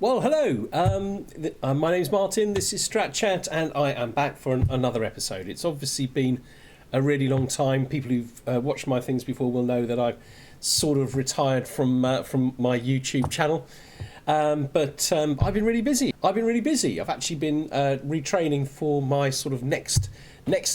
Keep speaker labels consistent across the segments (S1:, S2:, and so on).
S1: Well, hello. My name's Martin. This is Strat Chat, and I am back for another episode. It's obviously been a really long time. People who've watched my things before will know that I've sort of retired from my YouTube channel. But I've been really busy. I've actually been retraining for my sort of next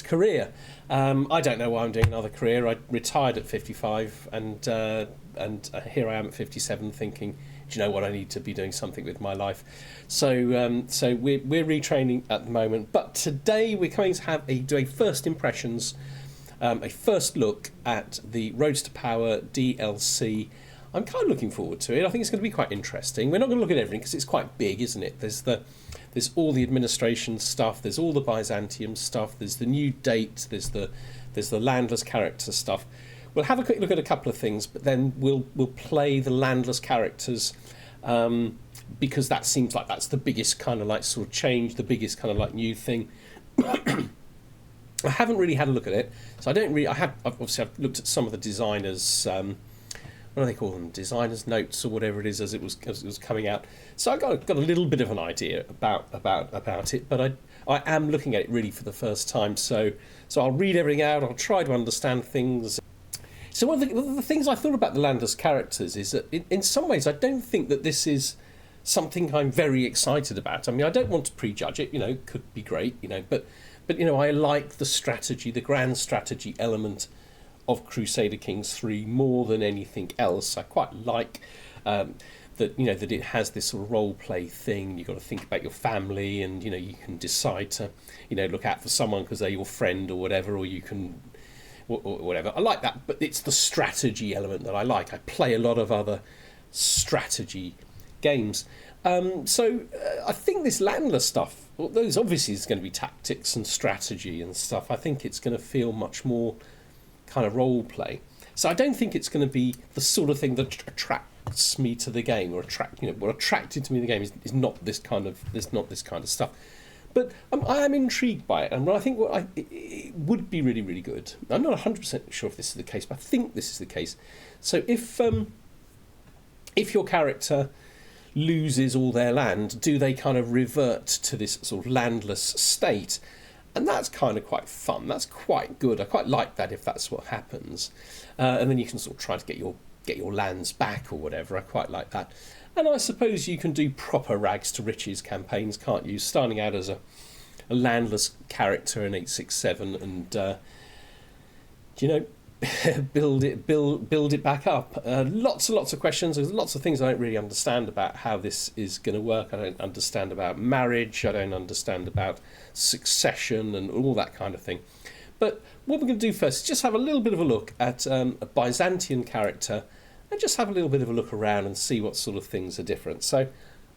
S1: career. I don't know why I'm doing another career. I retired at 55, and here I am at 57, thinking, do you know what? I need to be doing something with my life. So we're retraining at the moment. But today we're going to do a first impressions, a first look at the Roads to Power DLC. I'm kind of looking forward to it. I think it's going to be quite interesting. We're not going to look at everything because it's quite big, isn't it? There's all the administration stuff. There's all the Byzantium stuff. There's the new date. There's the landless character stuff. We'll have a quick look at a couple of things, but then we'll play the landless characters because that seems like that's the biggest kind of like sort of change, the biggest kind of like new thing. I haven't really had a look at it, so I don't really. I've looked at some of the designers. What do they call them? Designers' notes or whatever it is as it was coming out. So I got a little bit of an idea about it, but I am looking at it really for the first time. So I'll read everything out. I'll try to understand things. So one of the things I thought about the landless characters is that in some ways I don't think that this is something I'm very excited about. I mean, I don't want to prejudge it. It could be great. But I like the strategy, the grand strategy element of Crusader Kings 3 more than anything else. I quite like that it has this sort of role play thing. You've got to think about your family, and you can decide to look out for someone because they're your friend or whatever, or you can or whatever. I like that, but it's the strategy element that I like. I play a lot of other strategy games. So I think this landless stuff, there's obviously is going to be tactics and strategy and stuff. I think it's going to feel much more kind of role play. So I don't think it's going to be the sort of thing that attracts me to the game, or what attracted to me to the game is not this kind of stuff. But I am intrigued by it, and I think it would be really, really good. I'm not 100% sure if this is the case, but I think this is the case. So if your character loses all their land, do they kind of revert to this sort of landless state? And that's kind of quite fun. That's quite good. I quite like that if that's what happens. And then you can sort of try to get your lands back or whatever. I quite like that. And I suppose you can do proper rags to riches campaigns, can't you? Starting out as a landless character in 867 and build it back up. Lots and lots of questions. There's lots of things I don't really understand about how this is going to work. I don't understand about marriage. I don't understand about succession and all that kind of thing. But what we're going to do first is just have a little bit of a look at a Byzantium character and just have a little bit of a look around and see what sort of things are different. So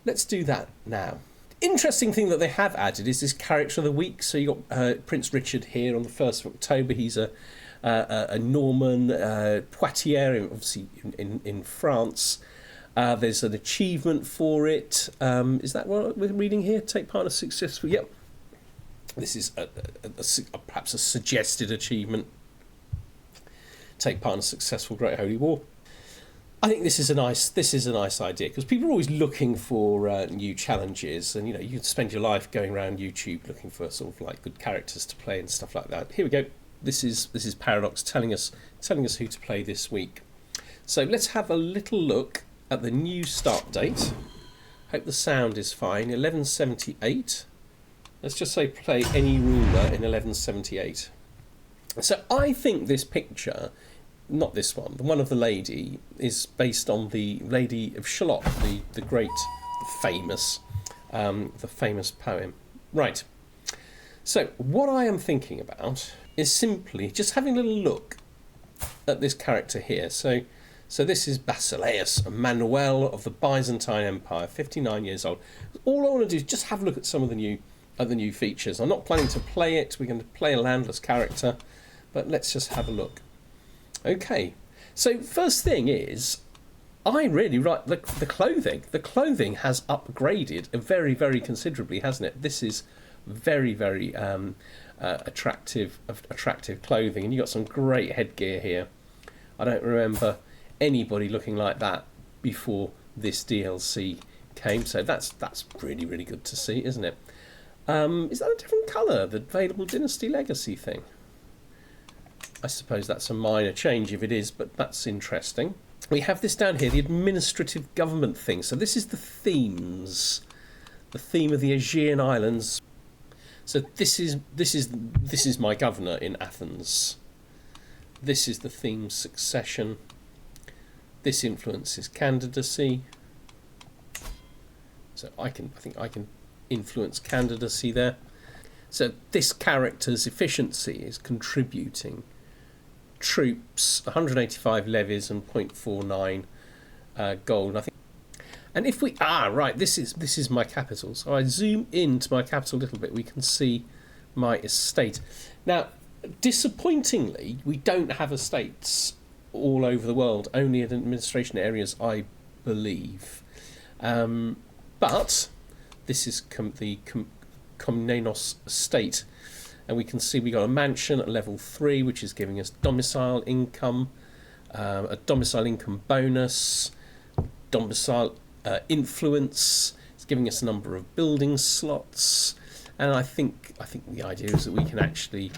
S1: let's do that now. Interesting thing that they have added is this character of the week. So you got Prince Richard here on the 1st of October. He's a Norman, Poitiers, obviously in France. There's an achievement for it. Is that what we're reading here? Take part in a successful... Yep. This is perhaps a suggested achievement. Take part in a successful Great Holy War. I think this is a nice idea because people are always looking for new challenges, and you can spend your life going around YouTube looking for sort of like good characters to play and stuff like that. Here we go. This is Paradox telling us who to play this week. So let's have a little look at the new start date. Hope the sound is fine. 1178. Let's just say play any ruler in 1178. So I think this picture, not this one, the one of the lady, is based on the Lady of Shalott, the great, the famous poem. Right. So what I am thinking about is simply just having a little look at this character here. So this is Basileus Manuel of the Byzantine Empire, 59 years old. All I want to do is just have a look at some of the new features. I'm not planning to play it. We're going to play a landless character, but let's just have a look. Okay, so first thing is, I really like the clothing. The clothing has upgraded very, very considerably, hasn't it? This is very, very attractive clothing, and you've got some great headgear here. I don't remember anybody looking like that before this DLC came. So that's really, really good to see, isn't it? Is that a different colour, the available Dynasty Legacy thing? I suppose that's a minor change if it is, but that's interesting. We have this down here, the administrative government thing. So this is the themes, the theme of the Aegean Islands. So this is my governor in Athens. This is the theme succession. This influences candidacy. So I think I can influence candidacy there. So this character's efficiency is contributing troops, 185 levies and 0.49 gold. I think, and if we right, this is my capital. So I zoom into my capital a little bit. We can see my estate. Now, disappointingly, we don't have estates all over the world. Only in administration areas, I believe. But this is the Komnenos estate. And we can see we got a mansion at level 3, which is giving us domicile income, a domicile income bonus, domicile influence. It's giving us a number of building slots, and I think the idea is that we can actually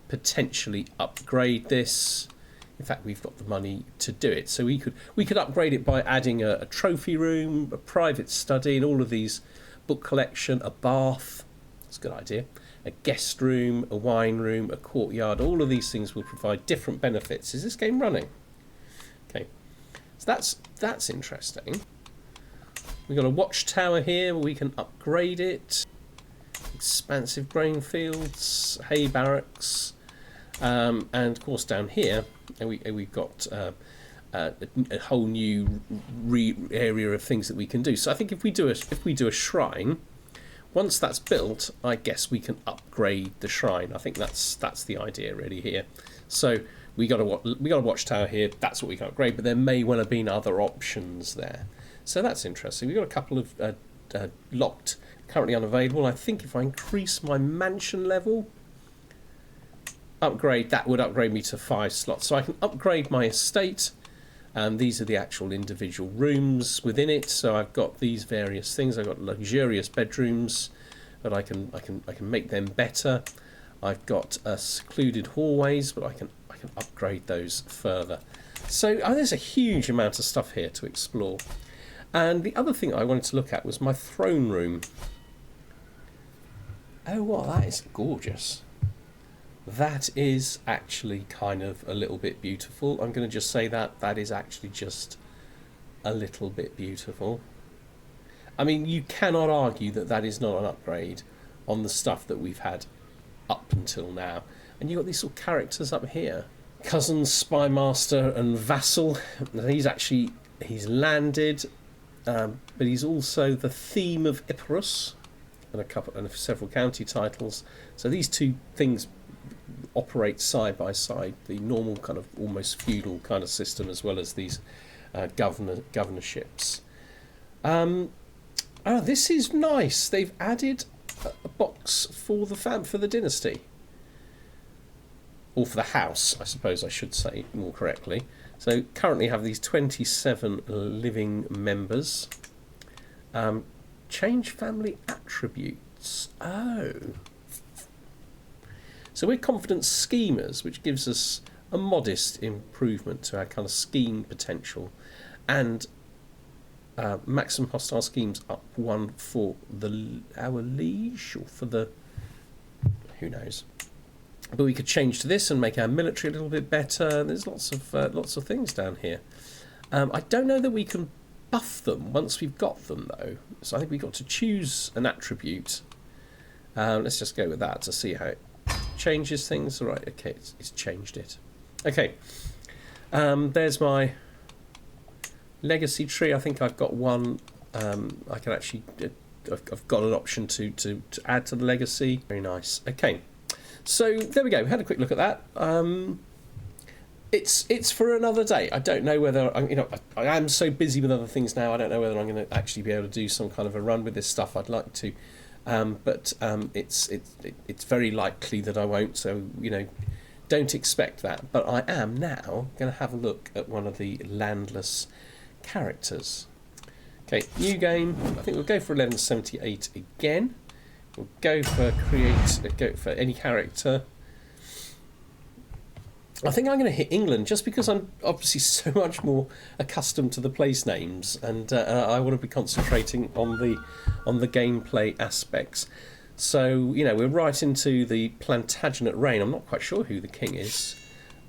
S1: potentially upgrade this. In fact, we've got the money to do it, so we could upgrade it by adding a trophy room, a private study, and all of these, book collection, a bath. That's a good idea. A guest room, a wine room, a courtyard. All of these things will provide different benefits. Is this game running? Okay, so that's interesting. We've got a watchtower here where we can upgrade it. Expansive grain fields, hay barracks, and of course down here we've got a whole new area of things that we can do. So I think if we do a shrine. Once that's built, I guess we can upgrade the shrine. I think that's the idea really here. So we got a watchtower here. That's what we can upgrade, but there may well have been other options there. So that's interesting. We've got a couple of locked, currently unavailable. I think if I increase my mansion level, that would upgrade me to 5 slots. So I can upgrade my estate. These are the actual individual rooms within it. So I've got these various things. I've got luxurious bedrooms, but I can make them better. I've got secluded hallways, but I can upgrade those further. So there's a huge amount of stuff here to explore. And the other thing I wanted to look at was my throne room. Oh, wow, that is gorgeous. That is actually kind of a little bit beautiful. I'm going to just say that is actually just a little bit beautiful. I mean, you cannot argue that is not an upgrade on the stuff that we've had up until now. And you've got these sort of characters up here. Cousin, Spymaster and Vassal. He's landed, but he's also the theme of Epirus and several county titles. So these two things operate side by side, the normal kind of almost feudal kind of system, as well as these governorships. This is nice. They've added a box for the dynasty, or for the house, I suppose I should say more correctly. So currently have these 27 living members. Change family attributes. Oh. So we're confident schemers, which gives us a modest improvement to our kind of scheme potential, and maximum hostile schemes up 1 for our liege, or for the, who knows. But we could change to this and make our military a little bit better. There's lots of things down here. I don't know that we can buff them once we've got them though. So I think we've got to choose an attribute. Let's just go with that to see how it changes things. All right, okay, it's changed it. Okay, there's my legacy tree. I think I've got one. I can actually, I've got an option to add to the legacy. Very nice. Okay, so there we go. We had a quick look at that. It's for another day. I don't know whether I am so busy with other things now. I don't know whether I'm going to actually be able to do some kind of a run with this stuff. I'd like to. But it's very likely that I won't, so don't expect that. But I am now going to have a look at one of the landless characters. Okay, new game. I think we'll go for 1178 again. We'll go for go for any character. I think I'm going to hit England just because I'm obviously so much more accustomed to the place names, and I want to be concentrating on the gameplay aspects. So we're right into the Plantagenet reign. I'm not quite sure who the king is.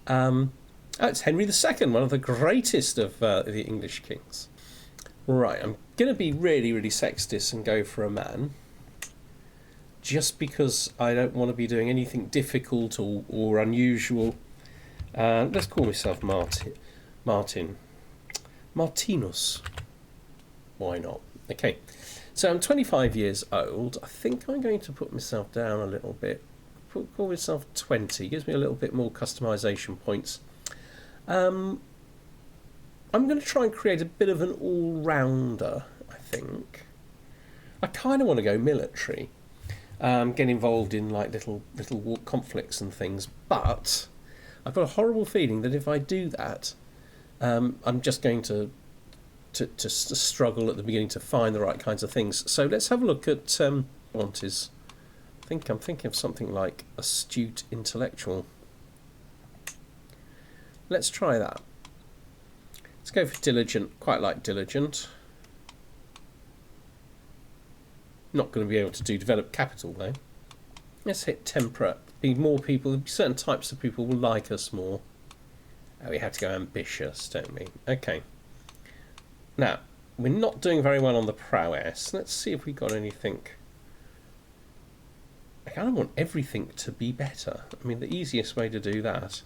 S1: It's Henry II, one of the greatest of the English kings. Right, I'm going to be really, really sexist and go for a man, just because I don't want to be doing anything difficult or unusual. Let's call myself Martin. Martinus. Why not? Okay, so I'm 25 years old. I think I'm going to put myself down a little bit. Call myself 20. Gives me a little bit more customization points. I'm going to try and create a bit of an all-rounder, I think. I kind of want to go military, get involved in like little war conflicts and things, but I've got a horrible feeling that if I do that, I'm just going to struggle at the beginning to find the right kinds of things. So let's have a look at want is. I think I'm thinking of something like astute intellectual. Let's try that. Let's go for diligent. Quite like diligent. Not going to be able to do develop capital though. Let's hit temperate. Be more people. Certain types of people will like us more. Oh, we have to go ambitious, don't we? Okay. Now we're not doing very well on the prowess. Let's see if we got anything. I kind of want everything to be better. I mean, the easiest way to do that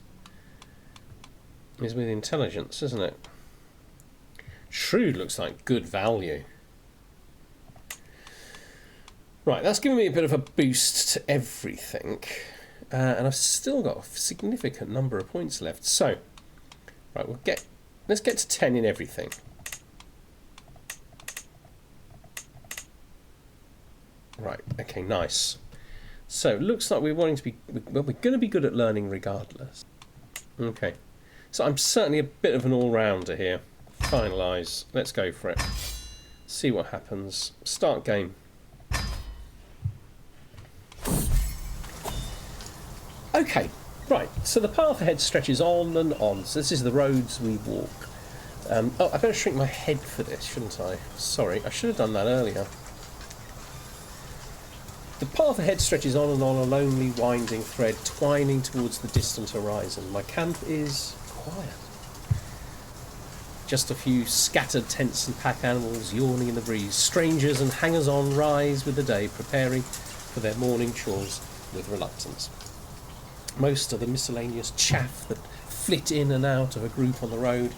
S1: is with intelligence, isn't it? Shrewd looks like good value. Right, that's giving me a bit of a boost to everything. And I've still got a significant number of points left. So, right, let's get to 10 in everything. Right, okay, nice. So, looks like we're going to be good at learning regardless. Okay. So I'm certainly a bit of an all-rounder here. Finalise. Let's go for it. See what happens. Start game. Okay, right. So the path ahead stretches on and on. So this is the roads we walk. Oh, I better shrink my head for this, shouldn't I? Sorry, I should have done that earlier. The path ahead stretches on and on, a lonely, winding thread, twining towards the distant horizon. My camp is quiet. Just a few scattered tents and pack animals yawning in the breeze. Strangers and hangers-on rise with the day, preparing for their morning chores with reluctance. Most of the miscellaneous chaff that flit in and out of a group on the road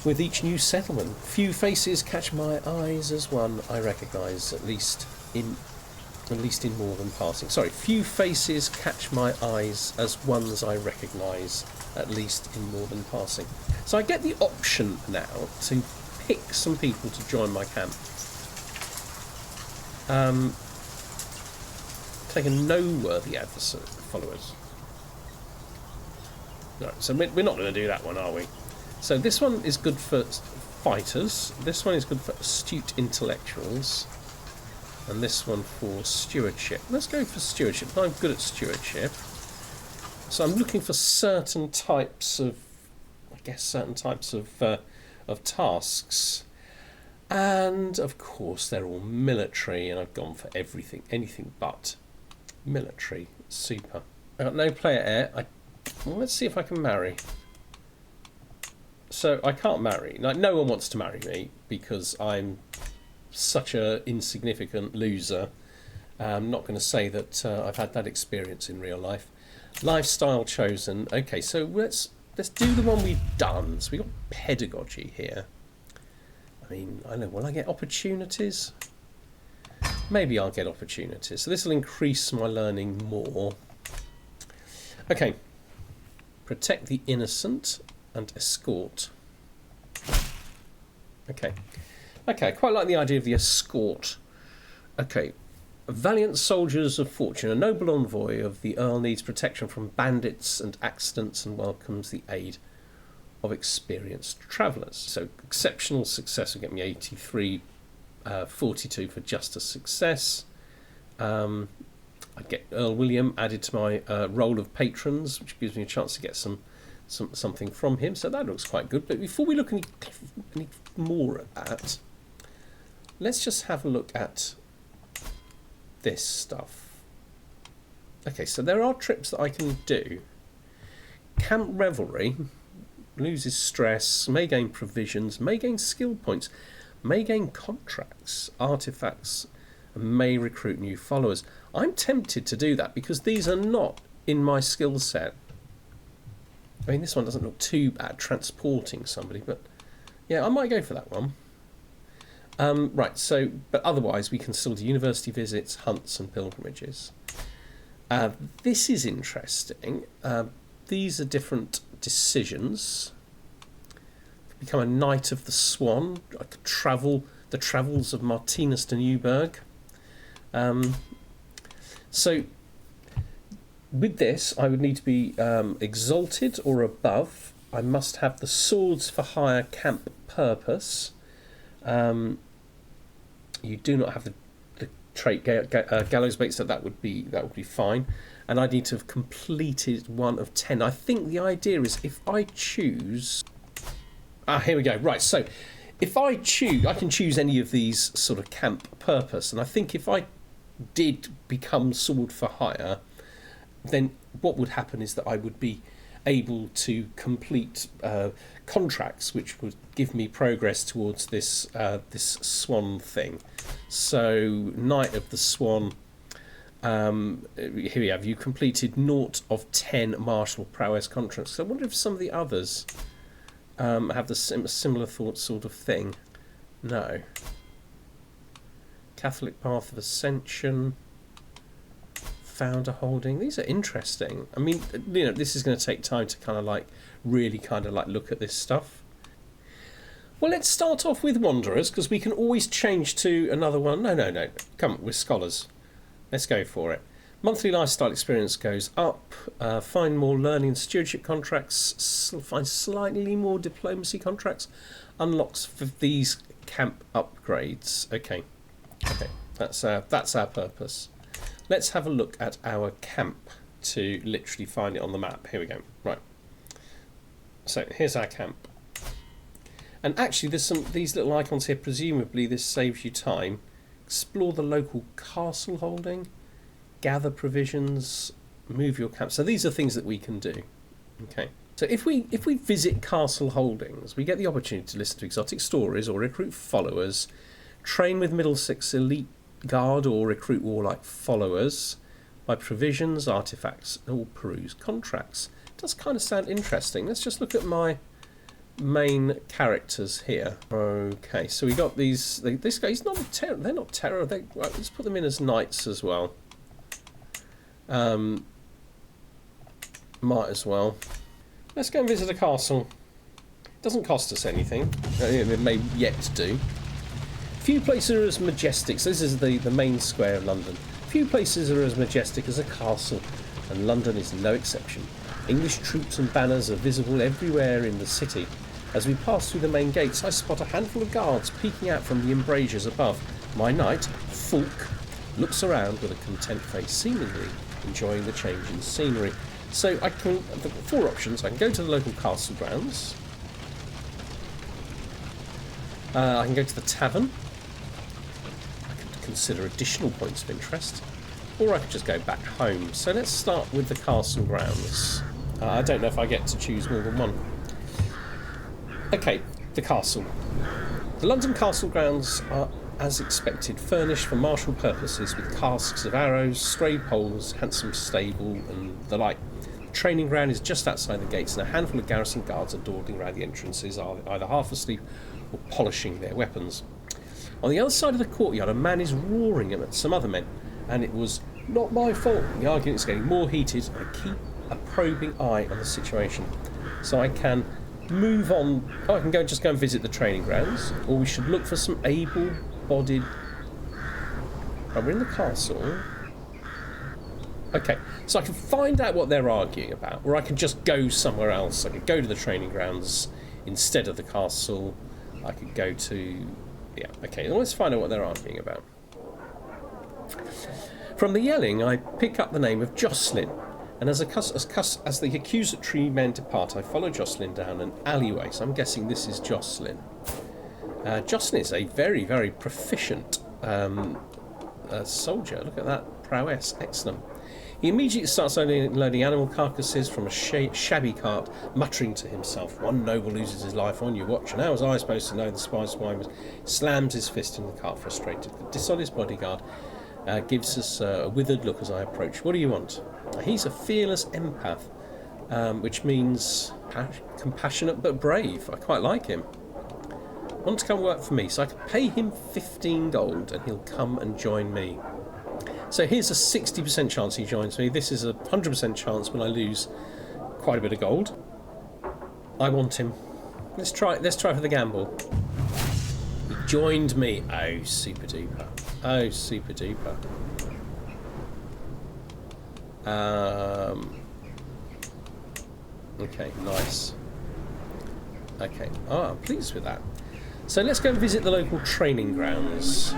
S1: with each new settlement. Few faces catch my eyes as one I recognise, at least in more than passing. Sorry, few faces catch my eyes as ones I recognise, at least in more than passing. So I get the option now to pick some people to join my camp. Take a no-worthy adversary followers. No, so we're not going to do that one, are we? So this one is good for fighters. This one is good for astute intellectuals. And this one for stewardship. Let's go for stewardship. I'm good at stewardship. So I'm looking for certain types of, of tasks. And of course they're all military, and I've gone for anything but military. Super. I got no player heir. Let's see if I can marry. So I can't marry. Like, no one wants to marry me because I'm such a insignificant loser. I'm not going to say that I've had that experience in real life. Lifestyle chosen. Okay, so let's do the one we've done. So we got pedagogy here. I mean, I don't know, will I get opportunities? Maybe I'll get opportunities. So this will increase my learning more. Okay. Protect the innocent and escort. Okay. Okay, I quite like the idea of the escort. Okay. Valiant soldiers of fortune, a noble envoy of the Earl needs protection from bandits and accidents and welcomes the aid of experienced travellers. So exceptional success will get me 83, 42 for just a success. I'd get Earl William added to my roll of patrons, which gives me a chance to get something from him. So that looks quite good. But before we look any more at that, let's just have a look at this stuff. Okay, so there are trips that I can do. Camp Revelry loses stress, may gain provisions, may gain skill points, may gain contracts, artifacts, and may recruit new followers. I'm tempted to do that because these are not in my skill set. I mean, this one doesn't look too bad, transporting somebody, but yeah, I might go for that one. Right, so, but otherwise we can still do university visits, hunts and pilgrimages. This is interesting. These are different decisions. Become a Knight of the Swan. I could travel the travels of Martinus de Newburgh. So with this, I would need to be exalted or above. I must have the Swords for Hire camp purpose. You do not have the trait gallows bait, so that would be fine. And I need to have completed 1 of 10. I think the idea is if I choose... here we go. Right, so if I choose, I can choose any of these sort of camp purpose. And I think if I did become Sword for Hire, then what would happen is that I would be able to complete contracts which would give me progress towards this swan thing. So Knight of the Swan, here we have, you completed 0 of 10 martial prowess contracts. So I wonder if some of the others have the similar thought sort of thing. No. Catholic Path of Ascension, Founder Holding. These are interesting. I mean, you know, this is going to take time to kind of like really kind of like look at this stuff. Well, let's start off with Wanderers, because we can always change to another one. No. Come on, with Scholars. Let's go for it. Monthly lifestyle experience goes up. Find more learning and stewardship contracts. Find slightly more diplomacy contracts. Unlocks for these camp upgrades. Okay, that's our purpose. Let's have a look at our camp to literally find it on the map. Here we go. Right. So here's our camp. And actually, there's these little icons here. Presumably, this saves you time. Explore the local castle holding. Gather provisions. Move your camp. So these are things that we can do. Okay. So if we visit castle holdings, we get the opportunity to listen to exotic stories or recruit followers, train with Middlesex elite guard or recruit warlike followers, buy provisions, artifacts, or peruse contracts. It does kind of sound interesting. Let's just look at my main characters here. Okay, so we got these. This guy, he's not a terror. They're not terror. Right, let's put them in as knights as well. Might as well. Let's go and visit a castle. Doesn't cost us anything. It may yet do. Few places are as majestic. So this is the main square of London. Few places are as majestic as a castle, and London is no exception. English troops and banners are visible everywhere in the city. As we pass through the main gates, I spot a handful of guards peeking out from the embrasures above. My knight, Fulk, looks around with a content face, seemingly enjoying the change in scenery. So I can, I've got 4 options. I can go to the local castle grounds. I can go to the tavern. I could consider additional points of interest. Or I could just go back home. So let's start with the castle grounds. I don't know if I get to choose more than one. Okay, the castle. The London castle grounds are, as expected, furnished for martial purposes with casks of arrows, stray poles, handsome stable and the like. The training ground is just outside the gates, and a handful of garrison guards are dawdling around the entrances, either half asleep or polishing their weapons. On the other side of the courtyard, a man is roaring at some other men, and it was not my fault. The argument is getting more heated. I keep a probing eye on the situation. So I can move on. I can just go and visit the training grounds, or we should look for some able-bodied... Right, we're in the castle. Okay, so I can find out what they're arguing about, or I can just go somewhere else. I could go to the training grounds instead of the castle. I could go to... Yeah, okay, let's find out what they're arguing about. From the yelling, I pick up the name of Jocelyn, and as the accusatory men depart, I follow Jocelyn down an alleyway, so I'm guessing this is Jocelyn. Jocelyn is a very, very proficient soldier. Look at that prowess, excellent. He immediately starts loading animal carcasses from a shabby cart, muttering to himself, "One noble loses his life on your watch, and how was I supposed to know the spice wine was..." Slams his fist in the cart, frustrated. The dishonest bodyguard gives us a withered look as I approach. "What do you want?" He's a fearless empath, which means compassionate but brave. I quite like him. Want to come work for me, so I can pay him 15 gold and he'll come and join me. So here's a 60% chance he joins me. This is a 100% chance when I lose quite a bit of gold. I want him. Let's try for the gamble. He joined me. Oh, super duper. Oh, super duper. Okay, nice. Okay, I'm pleased with that. So let's go and visit the local training grounds.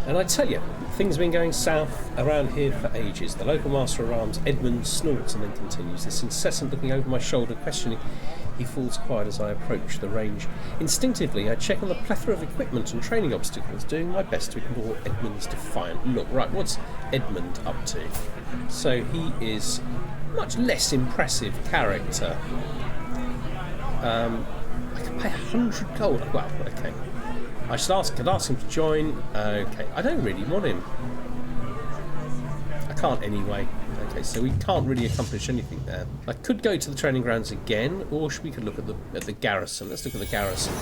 S1: And I tell you, things have been going south around here for ages. The local master of arms, Edmund, snorts and then continues. This incessant looking over my shoulder, questioning. He falls quiet as I approach the range. Instinctively, I check on the plethora of equipment and training obstacles, doing my best to ignore Edmund's defiant look. Right, what's Edmund up to? So he is much less impressive character. I can pay 100 gold. Well, okay. I could ask him to join. Okay, I don't really want him. I can't anyway. Okay, so we can't really accomplish anything there. I could go to the training grounds again, or we could look at the garrison. Let's look at the garrison.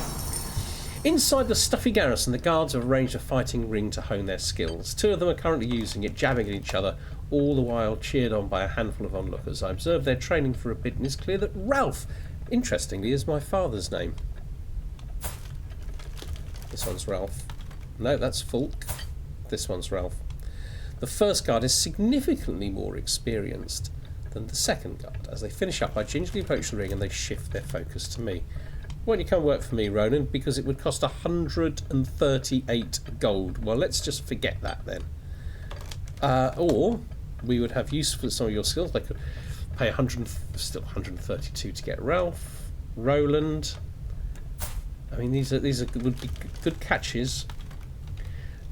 S1: Inside the stuffy garrison, the guards have arranged a fighting ring to hone their skills. Two of them are currently using it, jabbing at each other, all the while cheered on by a handful of onlookers. I observe their training for a bit, and it's clear that Ralph, interestingly, is my father's name. This one's Ralph. No, that's Fulk. This one's Ralph. The first guard is significantly more experienced than the second guard. As they finish up, I gingerly approach the ring and they shift their focus to me. "Why don't you come work for me, Ronan? Because it would cost 138 gold." Well, let's just forget that then. Or we would have use for some of your skills. They could pay 132 to get Ralph, Roland. I mean, these would be good catches.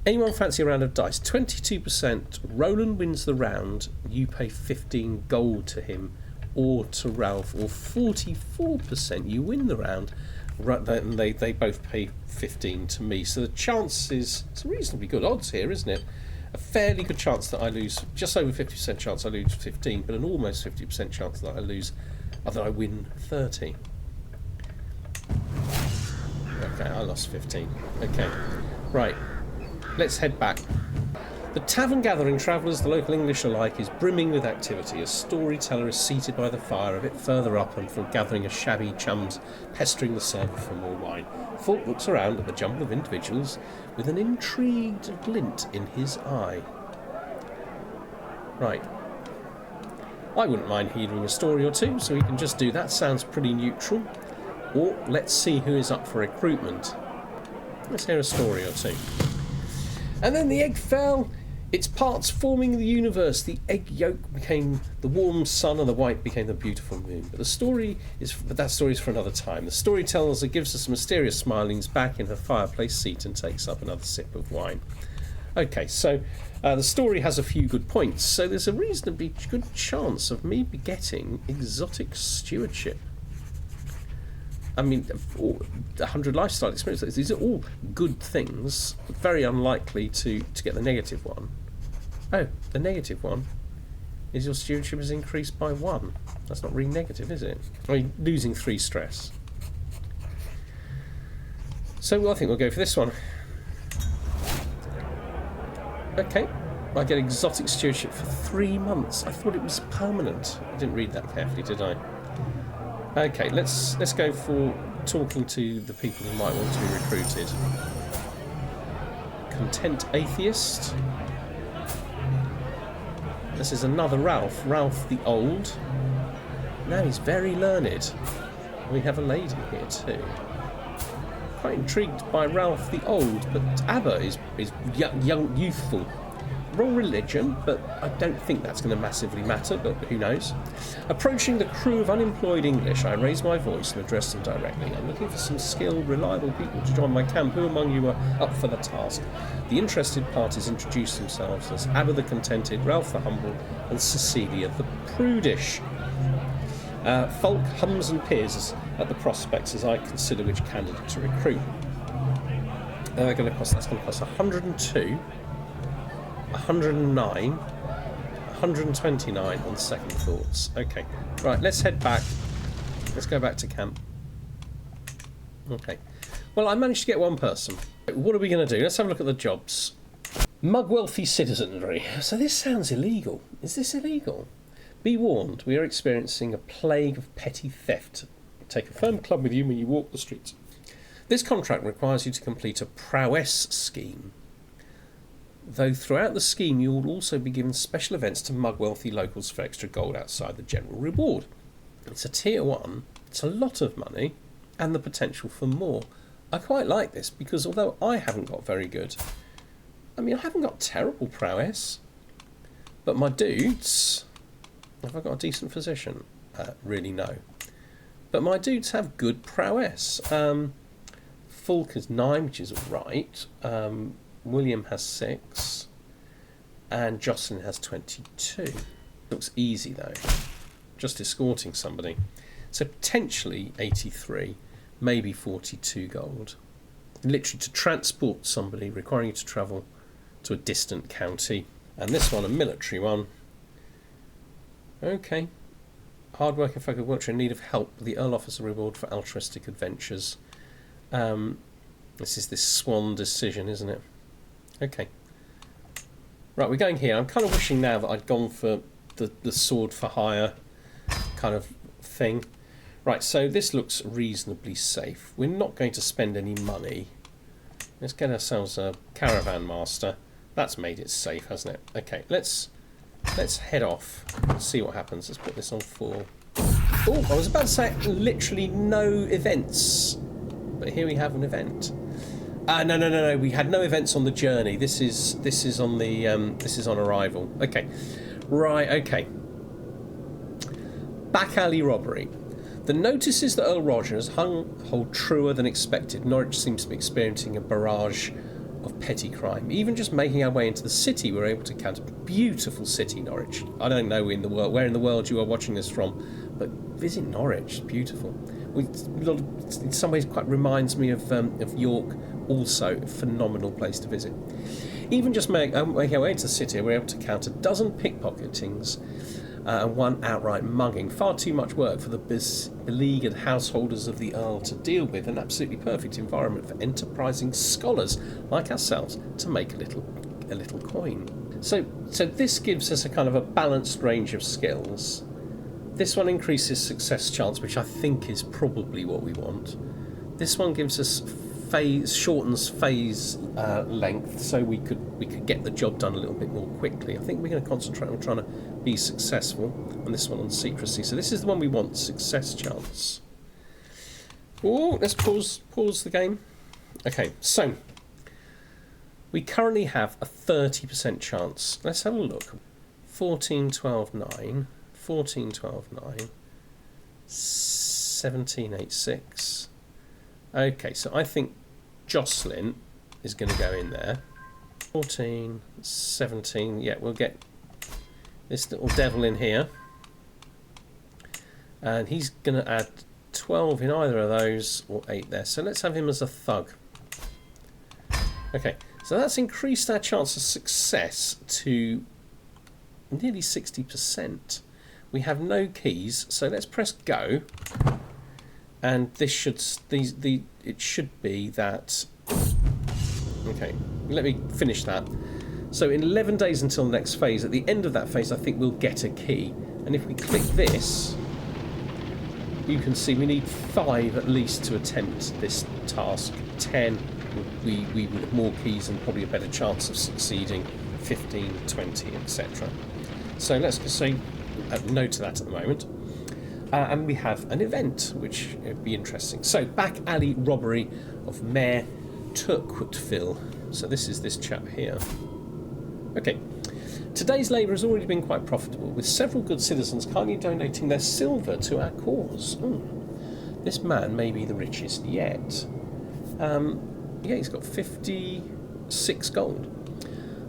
S1: Anyone fancy a round of dice? 22%. Roland wins the round. You pay 15 gold to him or to Ralph. Or 44%. You win the round. And they both pay 15 to me. So the chances, it's reasonably good odds here, isn't it? A fairly good chance that I lose, just over 50% chance I lose 15, but an almost 50% chance that I win 30. Okay, I lost 15. Okay, right. Let's head back. The tavern gathering travellers, the local English alike, is brimming with activity. A storyteller is seated by the fire a bit further up and from gathering a shabby chums, pestering the server for more wine. Fulk looks around at the jumble of individuals with an intrigued glint in his eye. Right. I wouldn't mind hearing a story or two, so we can just do that. Sounds pretty neutral. Or let's see who is up for recruitment. Let's hear a story or two. And then the egg fell, its parts forming the universe. The egg yolk became the warm sun and the white became the beautiful moon. But that story is for another time. The storyteller gives us mysterious smilings back in her fireplace seat and takes up another sip of wine. Okay, so the story has a few good points. So there's a reasonably good chance of me getting exotic stewardship. I mean, 100 lifestyle experiences. These are all good things. Very unlikely to get the negative one. Oh, the negative one is your stewardship is increased by 1. That's not really negative, is it? I mean, losing 3 stress. So I think we'll go for this one. Okay, I get exotic stewardship for 3 months. I thought it was permanent. I didn't read that carefully, did I? Okay, let's go for talking to the people who might want to be recruited. Content atheist. This is another Ralph. Ralph the Old. Now he's very learned. We have a lady here too. Quite intrigued by Ralph the Old, but Abba is young, youthful. Wrong religion, but I don't think that's going to massively matter, but who knows. Approaching the crew of unemployed English, I raise my voice and address them directly. I'm looking for some skilled, reliable people to join my camp. Who among you are up for the task? The interested parties introduce themselves as Abba the Contented, Ralph the Humble, and Cecilia the Prudish. Folk hums and peers at the prospects as I consider which candidate to recruit. That's going to cost 102. 109, 129 on second thoughts. Okay, right, let's head back. Let's go back to camp. Okay, well, I managed to get one person. What are we going to do? Let's have a look at the jobs. Mug wealthy citizenry. So this sounds illegal. Is this illegal? Be warned, we are experiencing a plague of petty theft. Take a firm club with you when you walk the streets. This contract requires you to complete a prowess scheme. Though throughout the scheme you will also be given special events to mug wealthy locals for extra gold outside the general reward. It's a tier 1, it's a lot of money, and the potential for more. I quite like this because although I haven't got very good, I haven't got terrible prowess, but my dudes, have I got a decent physician? Really no. But my dudes have good prowess. Fulk is 9, which is alright. William has 6 and Jocelyn has 22. Looks easy though, just escorting somebody. So potentially 83, maybe 42 gold. Literally to transport somebody, requiring you to travel to a distant county. And this one, a military one. Okay. Hard-working folk of Wiltshire in need of help. The Earl offers a reward for altruistic adventures. This is this swan decision, isn't it? Okay. Right, we're going here. I'm kind of wishing now that I'd gone for the sword for hire kind of thing. Right, so this looks reasonably safe. We're not going to spend any money. Let's get ourselves a caravan master. That's made it safe, hasn't it? Okay, let's head off and see what happens. Let's put this on 4. Oh, I was about to say literally no events. But here we have an event. No. We had no events on the journey. This is on the this is on arrival. Okay, right. Okay. Back alley robbery. The notices that Earl Roger has hung hold truer than expected. Norwich seems to be experiencing a barrage of petty crime. Even just making our way into the city, we're able to encounter a beautiful city, Norwich. I don't know where in the world you are watching this from, but visit Norwich. It's beautiful. In some ways, quite reminds me of York. Also, a phenomenal place to visit. Even just making our way into the city, we're able to count a dozen pickpocketings and one outright mugging. Far too much work for the beleaguered householders of the Earl to deal with. An absolutely perfect environment for enterprising scholars like ourselves to make a little coin. So this gives us a kind of a balanced range of skills. This one increases success chance, which I think is probably what we want. This one gives us shortens phase length, so we could get the job done a little bit more quickly. I think we're going to concentrate on trying to be successful, and this one on secrecy. So this is the one we want, success chance. Oh, let's pause the game. Okay, so we currently have a 30% chance. Let's have a look. 14, 12, 9. 14, 12, 9. 17, 8, 6. Okay, so I think Jocelyn is going to go in there. 14, 17, yeah, we'll get this little devil in here. And he's going to add 12 in either of those, or 8 there. So let's have him as a thug. Okay, so that's increased our chance of success to nearly 60%. We have no keys, so let's press go. And this should it should be that. Okay, let me finish that. So in 11 days until the next phase, at the end of that phase, I think we'll get a key. And if we click this, you can see we need 5 at least to attempt this task. 10, we would have more keys and probably a better chance of succeeding. 15, 20, etc. So let's just say no to that at the moment. And we have an event, which would be interesting. So, back alley robbery of Mayor Turquotville. So this is this chap here. Okay. Today's labour has already been quite profitable, with several good citizens kindly donating their silver to our cause. This man may be the richest yet. Yeah, he's got 56 gold.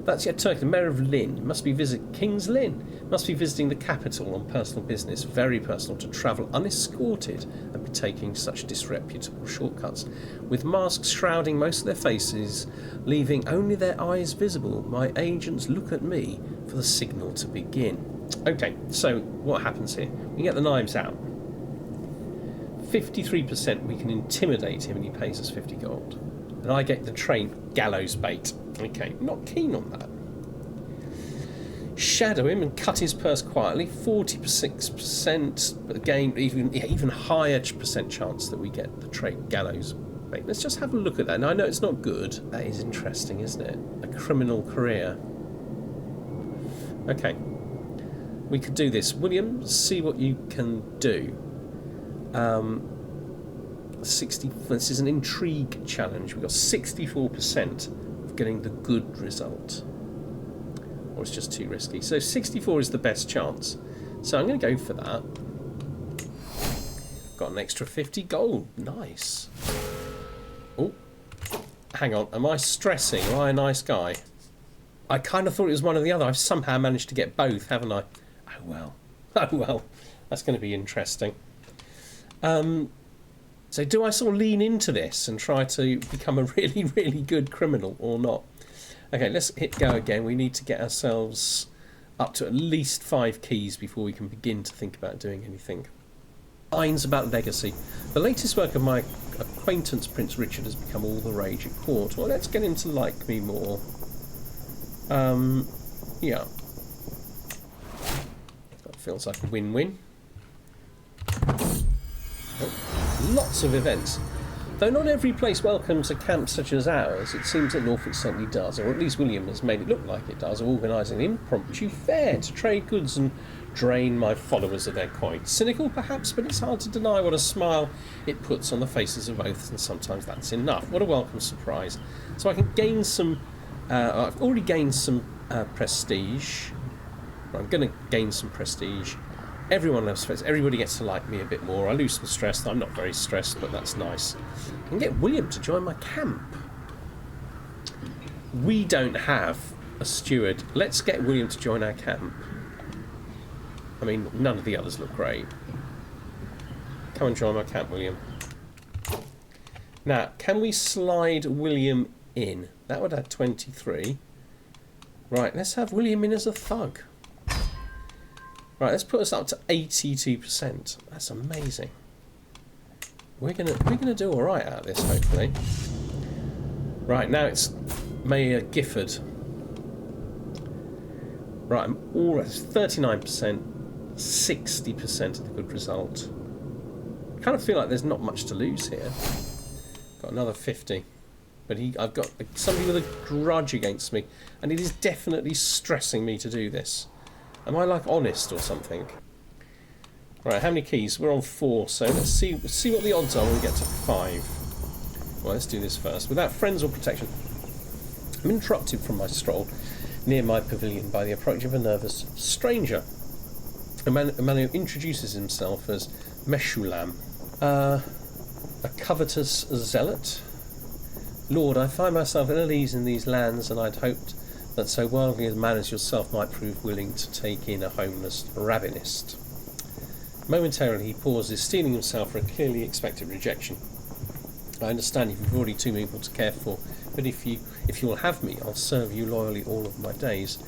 S1: That's yet Turkey, the Mayor of Lynn. Must be King's Lynn. Must be visiting the capital on personal business. Very personal to travel unescorted and be taking such disreputable shortcuts. With masks shrouding most of their faces, leaving only their eyes visible, my agents look at me for the signal to begin. Okay, so what happens here? We get the knives out. 53% we can intimidate him and he pays us 50 gold. And I get the train gallows bait. Okay, not keen on that. Shadow him and cut his purse quietly. 46%, but again, even higher percent chance that we get the train gallows bait. Let's just have a look at that. Now, I know it's not good. That is interesting, isn't it? A criminal career. Okay. We could do this. William, see what you can do. 60. This is an intrigue challenge. We've got 64% of getting the good result. Or it's just too risky. So 64 is the best chance. So I'm going to go for that. Got an extra 50 gold. Nice. Oh, hang on. Am I stressing? Am I a nice guy? I kind of thought it was one or the other. I've somehow managed to get both, haven't I? Oh well. Oh well. That's going to be interesting. So do I sort of lean into this and try to become a really, really good criminal or not? Okay, let's hit go again. We need to get ourselves up to at least 5 keys before we can begin to think about doing anything. Lines about legacy. The latest work of my acquaintance Prince Richard has become all the rage at court. Well, let's get him to like me more. Yeah. That feels like a win-win. Oh, lots of events. Though not every place welcomes a camp such as ours, it seems that Norfolk certainly does, or at least William has made it look like it does, organising an impromptu fair to trade goods and drain my followers of their coin. Cynical, perhaps, but it's hard to deny what a smile it puts on the faces of both, and sometimes that's enough. What a welcome surprise. So I can gain some... I've already gained some prestige. I'm going to gain some prestige. Everyone loves stress. Everybody gets to like me a bit more. I lose some stress. I'm not very stressed, but that's nice. I can get William to join my camp. We don't have a steward. Let's get William to join our camp. I mean, none of the others look great. Come and join my camp, William. Now, can we slide William in? That would add 23. Right, let's have William in as a thug. Right, let's put us up to 82%. That's amazing. We're gonna do all right out of this, hopefully. Right, now it's Mayor Gifford. Right, I'm all at 39%, 60% of the good result. I kind of feel like there's not much to lose here. Got another 50. But I've got somebody with a grudge against me, and it is definitely stressing me to do this. Am I like honest or something? Right, how many keys? We're on 4, so let's see what the odds are when we get to 5. Well, let's do this first. Without friends or protection, I'm interrupted from my stroll near my pavilion by the approach of a nervous stranger. A man who introduces himself as Meshulam, a covetous zealot. Lord, I find myself ill at ease in these lands, and I'd hoped that so worldly a man as yourself might prove willing to take in a homeless rabbinist. Momentarily he pauses, steeling himself for a clearly expected rejection. I understand you've already too many people to care for, but if you will have me, I'll serve you loyally all of my days.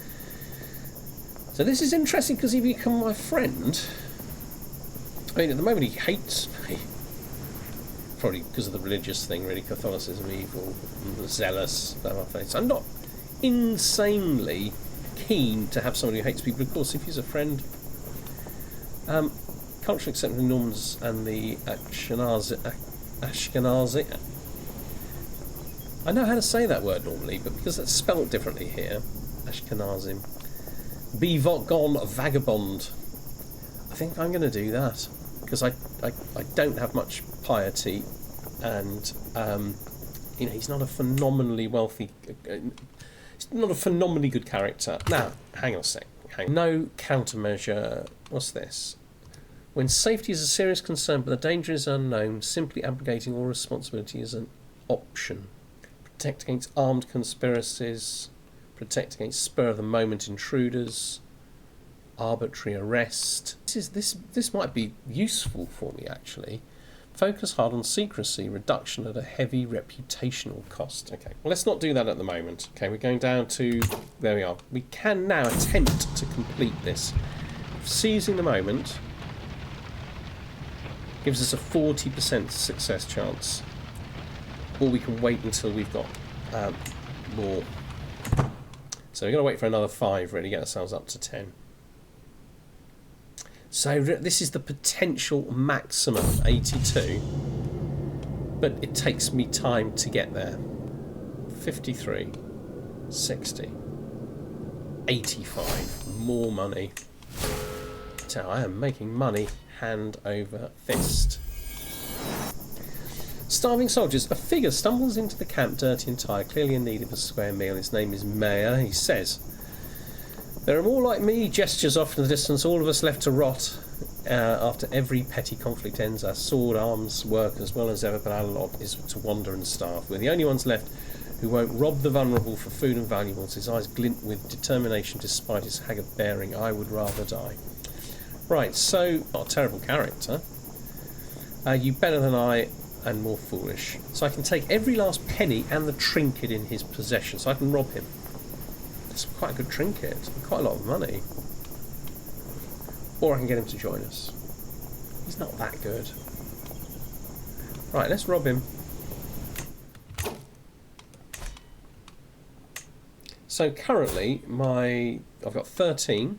S1: So this is interesting because he become my friend. I mean, at the moment he hates me. Probably because of the religious thing, really. Catholicism, evil, zealous. I'm not insanely keen to have someone who hates people. Of course, if he's a friend. Cultural acceptance of the Normans and the Ashkenazi. I know how to say that word normally, but because it's spelled differently here, Ashkenazim. Be gone, vagabond. I think I'm going to do that because I don't have much piety, and you know, he's not a phenomenally wealthy, he's not a phenomenally good character. Now, hang on a sec. No countermeasure. What's this? When safety is a serious concern but the danger is unknown, simply abrogating all responsibility is an option. Protect against armed conspiracies. Protect against spur-of-the-moment intruders. Arbitrary arrest. This might be useful for me, actually. Focus hard on secrecy. Reduction at a heavy reputational cost. Okay, well, let's not do that at the moment. Okay, we're going down to... There we are. We can now attempt to complete this. Seizing the moment gives us a 40% success chance. Or we can wait until we've got more. So we've got to wait for another 5, really, get ourselves up to 10. So this is the potential maximum, 82. But it takes me time to get there. 53, 60, 85, more money. So I am making money hand over fist. Starving soldiers. A figure stumbles into the camp, dirty and tired, clearly in need of a square meal. His name is Mayor. He says, "There are more like me," gestures off in the distance, "all of us left to rot. After every petty conflict ends, our sword arms work as well as ever, but our lot is to wander and starve. We're the only ones left who won't rob the vulnerable for food and valuables." His eyes glint with determination despite his haggard bearing. "I would rather die." Right, so, not a terrible character. You better than I, and more foolish. So I can take every last penny and the trinket in his possession, so I can rob him. It's quite a good trinket, quite a lot of money. Or I can get him to join us. He's not that good. Right, let's rob him. So currently, I've got 13.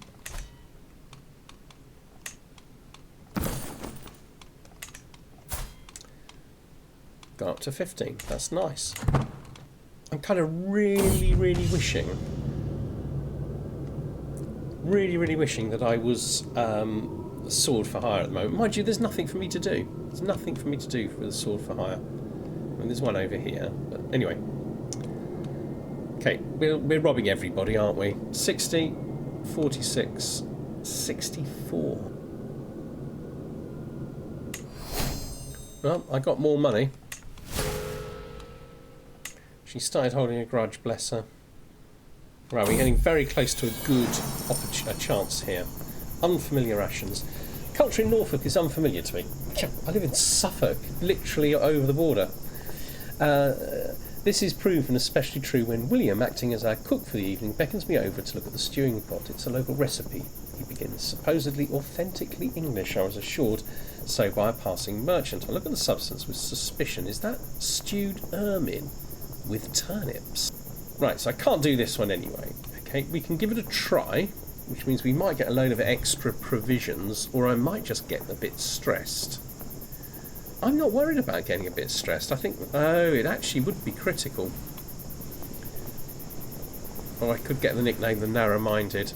S1: Got up to 15. That's nice. I'm kind of really wishing that I was sword for hire at the moment. Mind you, there's nothing for me to do. There's nothing for me to do for the sword for hire. I mean, there's one over here. But anyway. Okay, we're robbing everybody, aren't we? 60, 46, 64. Well, I got more money. She started holding a grudge, bless her. Right, we're getting very close to a good chance here. Unfamiliar rations. Culture in Norfolk is unfamiliar to me. I live in Suffolk, literally over the border. This is proven especially true when William, acting as our cook for the evening, beckons me over to look at the stewing pot. It's a local recipe, he begins. Supposedly authentically English, I was assured so by a passing merchant. I look at the substance with suspicion. Is that stewed ermine with turnips? Right, so I can't do this one anyway. Okay, we can give it a try, which means we might get a load of extra provisions, or I might just get a bit stressed. I'm not worried about getting a bit stressed. I think, oh, it actually would be critical. Or I could get the nickname the narrow-minded.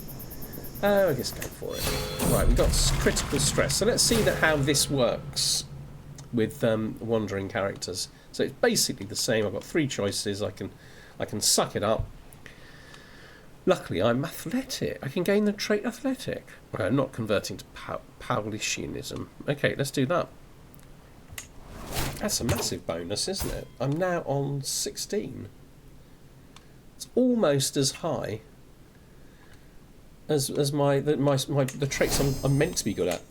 S1: Oh, I guess go for it. Right, we've got critical stress. So let's see how this works with wandering characters. So it's basically the same. I've got 3 choices. I can suck it up. Luckily, I'm athletic. I can gain the trait athletic. Well, not converting to Paulicianism. Okay, let's do that. That's a massive bonus, isn't it? I'm now on 16. It's almost as high as the traits I'm meant to be good at.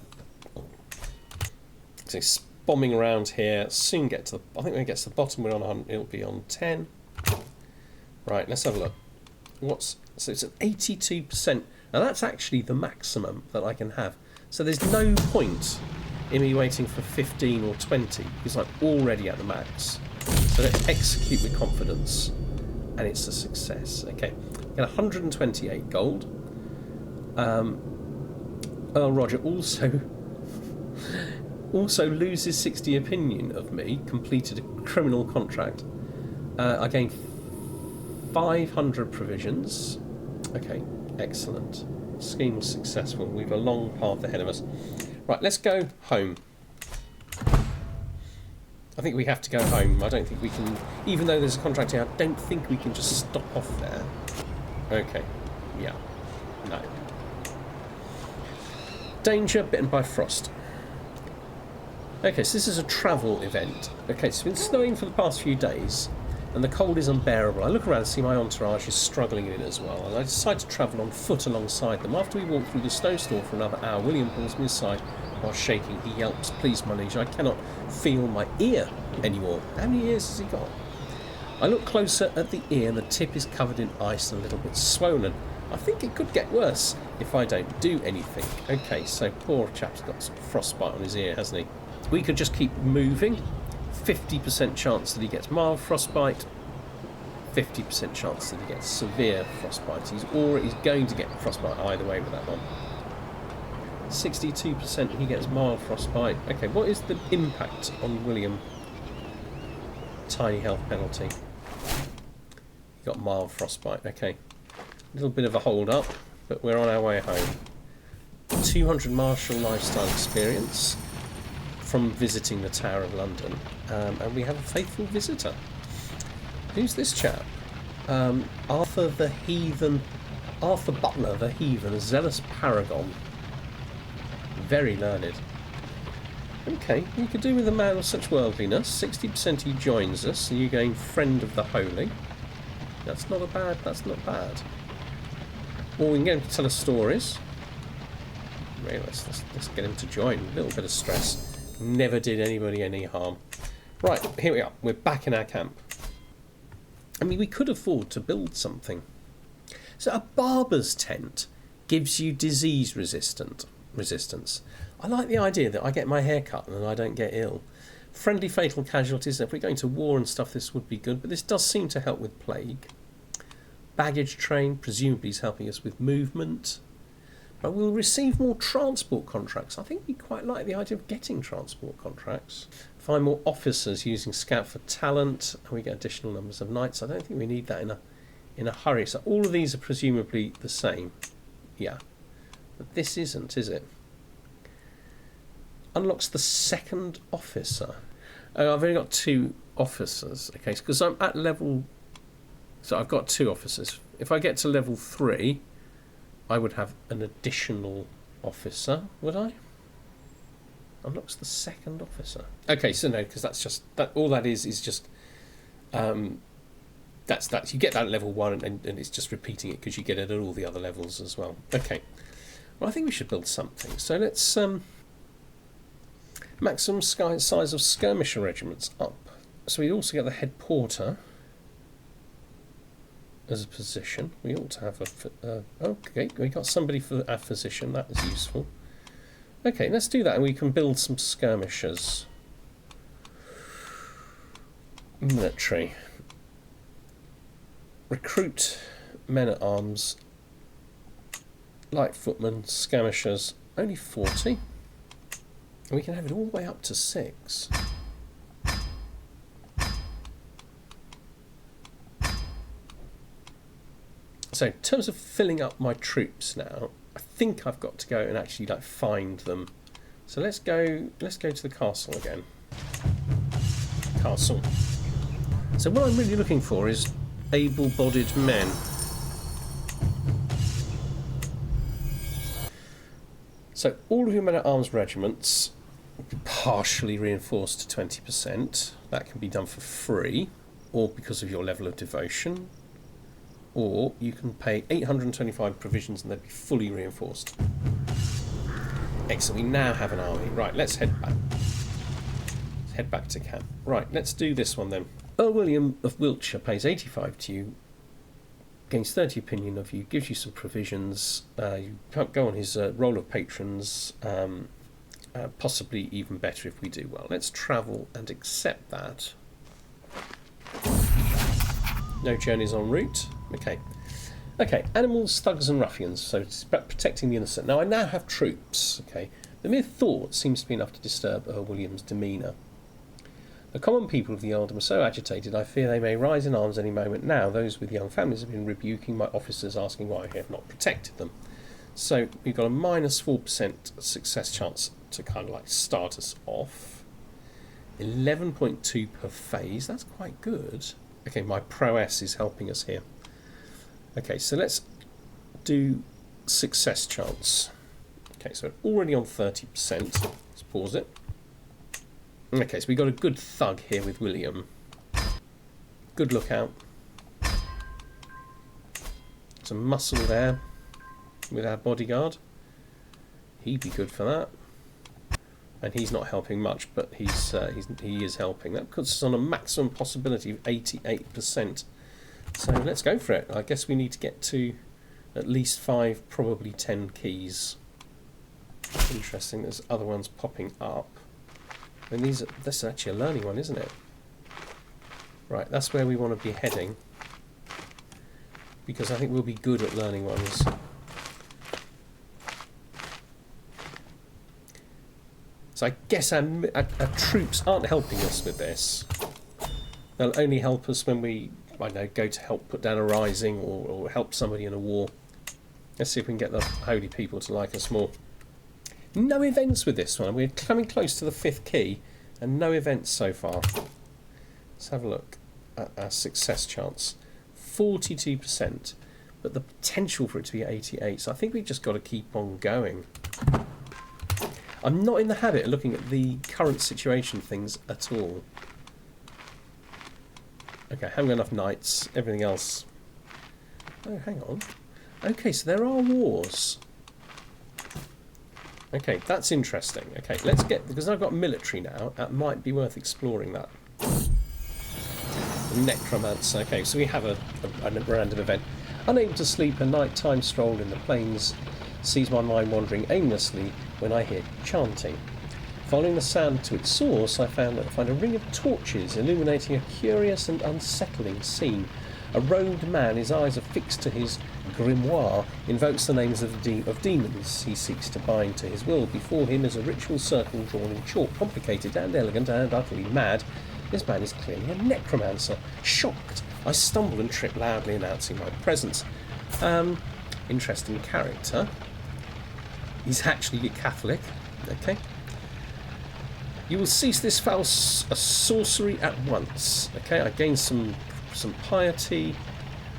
S1: So bombing around here. Soon get to the. I think when it gets to the bottom, it'll be on 10. Right, let's have a look. So it's at 82%. Now that's actually the maximum that I can have. So there's no point in me waiting for 15 or 20 because I'm already at the max. So let's execute with confidence, and it's a success. Okay, get 128 gold. Earl Roger also loses 60 opinion of me. Completed a criminal contract. I gain 500 provisions. Okay, excellent. Scheme successful. We've a long path ahead of us. Right, let's go home. I think we have to go home. I don't think we can... Even though there's a contract here, I don't think we can just stop off there. Okay. Yeah. No. Danger, bitten by frost. Okay, so this is a travel event. Okay, so it's been snowing for the past few days, and the cold is unbearable. I look around and see my entourage is struggling in it as well, and I decide to travel on foot alongside them. After we walk through the snowstorm for another hour, William pulls me aside while shaking. He yelps, "Please, my liege, I cannot feel my ear anymore." How many ears has he got? I look closer at the ear, and the tip is covered in ice and a little bit swollen. I think it could get worse if I don't do anything. Okay, so poor chap's got some frostbite on his ear, hasn't he? We could just keep moving. 50% chance that he gets mild frostbite, 50% chance that he gets severe frostbite. He's going to get frostbite either way with that one. 62% he gets mild frostbite. Okay, what is the impact on William? Tiny health penalty. He got mild frostbite. Okay, a little bit of a hold up, but we're on our way home. 200 martial lifestyle experience from visiting the Tower of London, and we have a faithful visitor. Who's this chap? Arthur Butler the Heathen, a zealous paragon. Very learned. Okay, you could do with a man of such worldliness. 60% he joins us, and you gain Friend of the Holy. That's not bad. Or we can get him to tell us stories. Really, let's get him to join. A little bit of stress. Never did anybody any harm. Right, here we are. We're back in our camp. I mean, we could afford to build something. So a barber's tent gives you disease resistance. I like the idea that I get my hair cut and I don't get ill. Friendly fatal casualties. If we're going to war and stuff, this would be good. But this does seem to help with plague. Baggage train, presumably is helping us with movement. But we'll receive more transport contracts. I think we quite like the idea of getting transport contracts. Find more officers using Scout for talent, and we get additional numbers of knights. I don't think we need that in a hurry. So all of these are presumably the same. Yeah. But this isn't, is it? Unlocks the second officer. Oh, I've only got 2 officers. Okay, because I'm at level... So I've got 2 officers. If I get to level 3... I would have an additional officer, would I? Unlocks the second officer. Okay, so no, because that's just that. All that is just that's you get that at level 1, and it's just repeating it because you get it at all the other levels as well. Okay, well I think we should build something. So let's maximum size of skirmisher regiments up. So we also get the head porter as a position. We ought to have okay, we got somebody for our physician. That is useful. Okay, let's do that, and we can build some skirmishers. Military. Recruit men at arms. Light footmen, skirmishers. Only 40. And we can have it all the way up to 6. So in terms of filling up my troops now, I think I've got to go and actually find them. So let's go to the castle again. Castle. So what I'm really looking for is able-bodied men. So all of your men-at-arms regiments will be partially reinforced to 20%. That can be done for free, or because of your level of devotion. Or you can pay 825 provisions and they'd be fully reinforced. Excellent, we now have an army. Right, let's head back. Let's head back to camp. Right, let's do this one then. Earl William of Wiltshire pays 85 to you, gains 30 opinion of you, gives you some provisions. You can't go on his roll of patrons, possibly even better if we do well. Let's travel and accept that. No journeys en route. Okay, animals, thugs and ruffians, so it's about protecting the innocent. Now I now have troops, okay. The mere thought seems to be enough to disturb Earl William's demeanour. The common people of the earldom are so agitated, I fear they may rise in arms any moment now. Those with young families have been rebuking my officers, asking why I have not protected them. So we've got a -4% success chance to kind of like start us off. 11.2 per phase, that's quite good. Okay, my prowess is helping us here. Okay, so let's do success chance. Okay, so already on 30%. Let's pause it. Okay, so we got a good thug here with William. Good lookout. Some muscle there with our bodyguard. He'd be good for that. And he's not helping much, but he is helping. That puts us on a maximum possibility of 88%. So let's go for it. I guess we need to get to at least 5, probably 10 keys. Interesting, there's other ones popping up. And this is actually a learning one, isn't it? Right, that's where we want to be heading. Because I think we'll be good at learning ones. So I guess our troops aren't helping us with this. They'll only help us when we, I don't know, go to help put down a rising or help somebody in a war. Let's see if we can get the holy people to like us more. No events with this one. We're coming close to the 5th key and no events so far. Let's have a look at our success chance. 42%, but the potential for it to be 88. So I think we've just got to keep on going. I'm not in the habit of looking at the current situation things at all. Okay, haven't got enough knights. Everything else. Oh, hang on. Okay, so there are wars. Okay, that's interesting. Okay, let's get, because I've got military now, that might be worth exploring that. Necromancer. Okay, so we have a random event. Unable to sleep, a nighttime stroll in the plains sees my mind wandering aimlessly when I hear chanting. Following the sound to its source, I find a ring of torches illuminating a curious and unsettling scene. A robed man, his eyes are fixed to his grimoire, invokes the names of demons he seeks to bind to his will. Before him is a ritual circle drawn in chalk, complicated and elegant and utterly mad. This man is clearly a necromancer. Shocked, I stumble and trip loudly, announcing my presence. Interesting character. He's actually a Catholic. Okay. You will cease this foul sorcery at once. Okay, I gain some piety.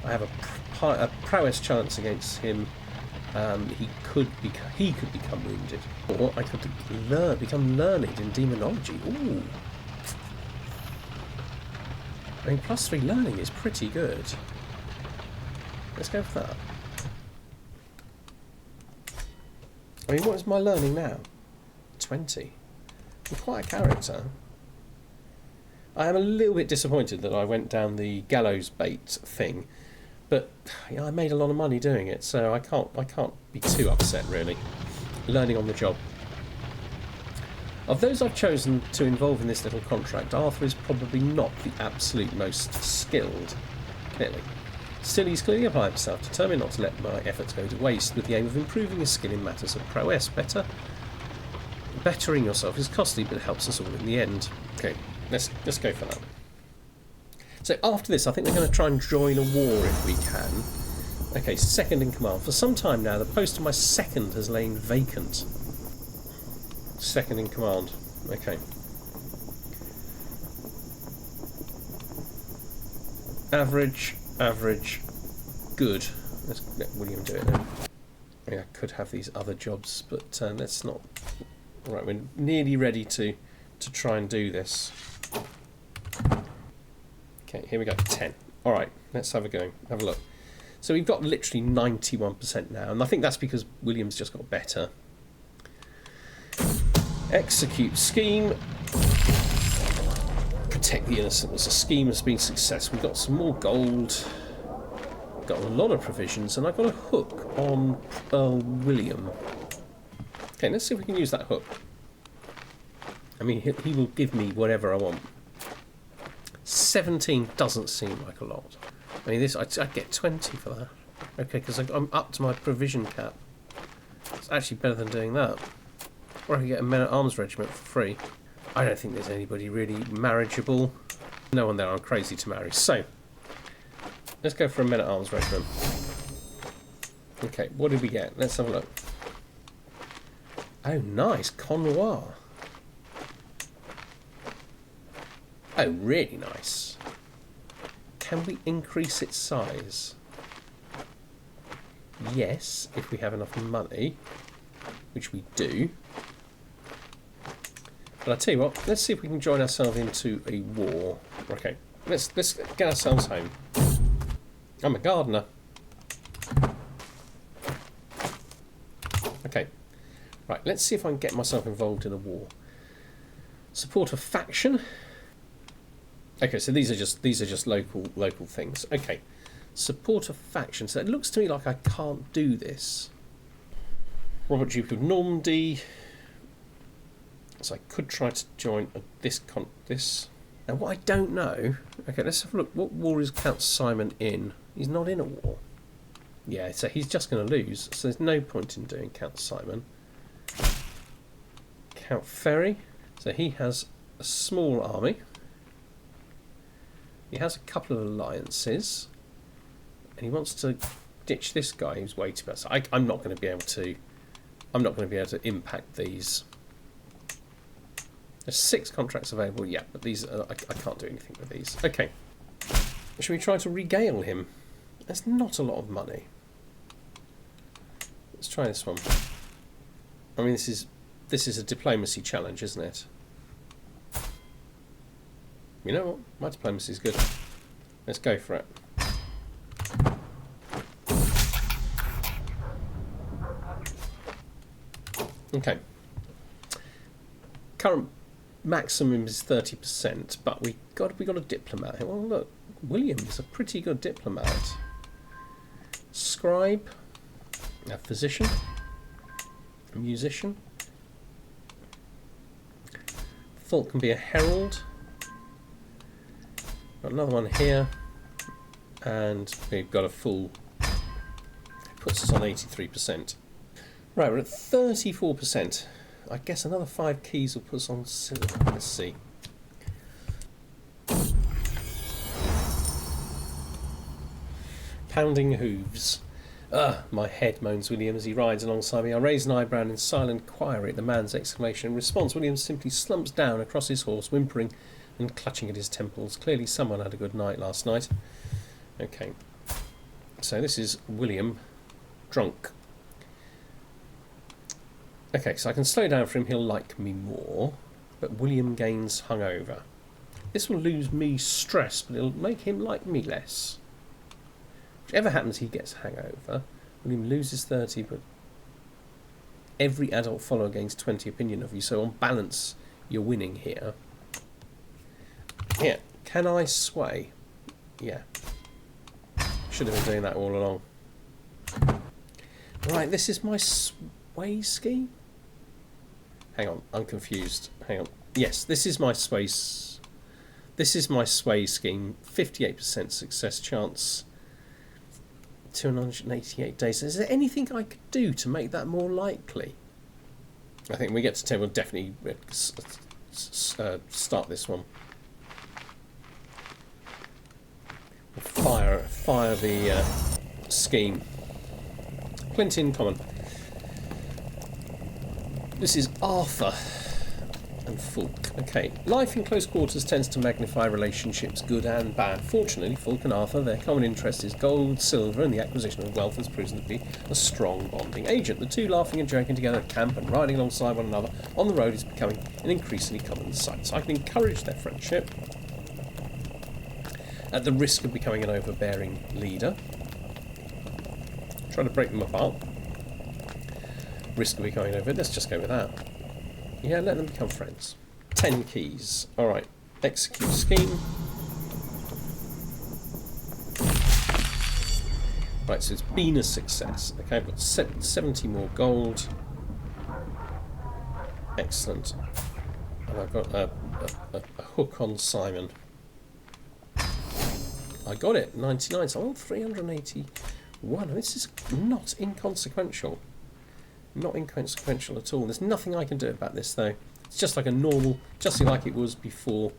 S1: I have a prowess chance against him. He could become wounded, or I could become learned in demonology. Ooh. I mean, +3 learning is pretty good. Let's go for that. I mean, what is my learning now? 20. I'm quite a character. I am a little bit disappointed that I went down the gallows bait thing, but I made a lot of money doing it, so I can't be too upset really. Learning on the job. Of those I've chosen to involve in this little contract, Arthur is probably not the absolute most skilled, clearly. Still, he's clearly applied himself, determined not to let my efforts go to waste, with the aim of improving his skill in matters of prowess. Bettering yourself is costly, but it helps us all in the end. Okay, let's go for that. So after this, I think we're going to try and join a war if we can. Okay, second in command. For some time now, the post of my second has lain vacant. Second in command. Okay. Average, good. Let's let William do it then. I mean, I could have these other jobs, but let's not. Right, we're nearly ready to try and do this. Okay, here we go. 10. All right, let's have a go. Have a look. So we've got literally 91% now, and I think that's because William's just got better. Execute scheme. Protect the innocent. The scheme has been successful. We've got some more gold. Got a lot of provisions, and I've got a hook on Earl William. Okay, let's see if we can use that hook. I mean, he will give me whatever I want. 17 doesn't seem like a lot. I mean, I'd get 20 for that. Okay, because I'm up to my provision cap. It's actually better than doing that. Or I can get a men-at-arms regiment for free. I don't think there's anybody really marriageable. No one there I'm crazy to marry. So, let's go for a men-at-arms regiment. Okay, what did we get? Let's have a look. Oh, nice. Connoir. Oh, really nice. Can we increase its size? Yes, if we have enough money, which we do. But I tell you what, let's see if we can join ourselves into a war. Okay, let's get ourselves home. I'm a gardener. Okay, right. Let's see if I can get myself involved in a war. Support a faction. Okay, so these are just local things. Okay, support a faction. So it looks to me like I can't do this. Robert Duke of Normandy. So I could try to join this. Now what I don't know. Okay, let's have a look. What war is Count Simon in? He's not in a war. Yeah, so he's just going to lose. So there's no point in doing Count Simon. Count Ferry. So he has a small army. He has a couple of alliances, and he wants to ditch this guy who's way too bad. So I'm not going to be able to. I'm not going to be able to impact these. There's 6 contracts available. Yeah, but these I can't do anything with these. Okay. Should we try to regale him? That's not a lot of money. Let's try this one. I mean, this is a diplomacy challenge, isn't it? You know what? My diplomacy is good. Let's go for it. Okay. Current maximum is 30%, but we got a diplomat. Well, look, William is a pretty good diplomat. Scribe, a physician, a musician. Fulk can be a herald. Got another one here, and we've got a full. It puts us on 83%. Right, we're at 34%. I guess another 5 keys will put us on silver. Let's see. Pounding hooves. My head, moans William as he rides alongside me. I raise an eyebrow in silent inquiry at the man's exclamation. In response, William simply slumps down across his horse, whimpering and clutching at his temples. Clearly someone had a good night last night. Okay. So this is William, drunk. Okay, so I can slow down for him, he'll like me more. But William gains hungover. This will lose me stress, but it'll make him like me less. Whichever happens, he gets hangover. William loses 30, but every adult follower gains 20 opinion of you. So on balance, you're winning here. Here, can I sway? Yeah. Should have been doing that all along. Right, this is my sway scheme? Hang on, I'm confused. Hang on. Yes, this is my sway. This is my sway scheme. 58% success chance. 288 days. Is there anything I could do to make that more likely? I think when we get to 10, we'll definitely start this one. Fire the scheme. Clint in common. This is Arthur and Fulk. Okay, life in close quarters tends to magnify relationships, good and bad. Fortunately, Fulk and Arthur, their common interest is gold, silver, and the acquisition of wealth has proven to be a strong bonding agent. The two laughing and joking together at camp and riding alongside one another on the road is becoming an increasingly common sight. So I can encourage their friendship at the risk of becoming an overbearing leader. Trying to break them apart. Risk of becoming over. Let's just go with that. Yeah, let them become friends. 10 keys. Alright. Execute scheme. Right, so it's been a success. Okay, I've got 70 more gold. Excellent. And I've got a hook on Simon. I got it. 99. So I'm on 381. This is not inconsequential. Not inconsequential at all. There's nothing I can do about this, though. It's just like a normal, just like it was before.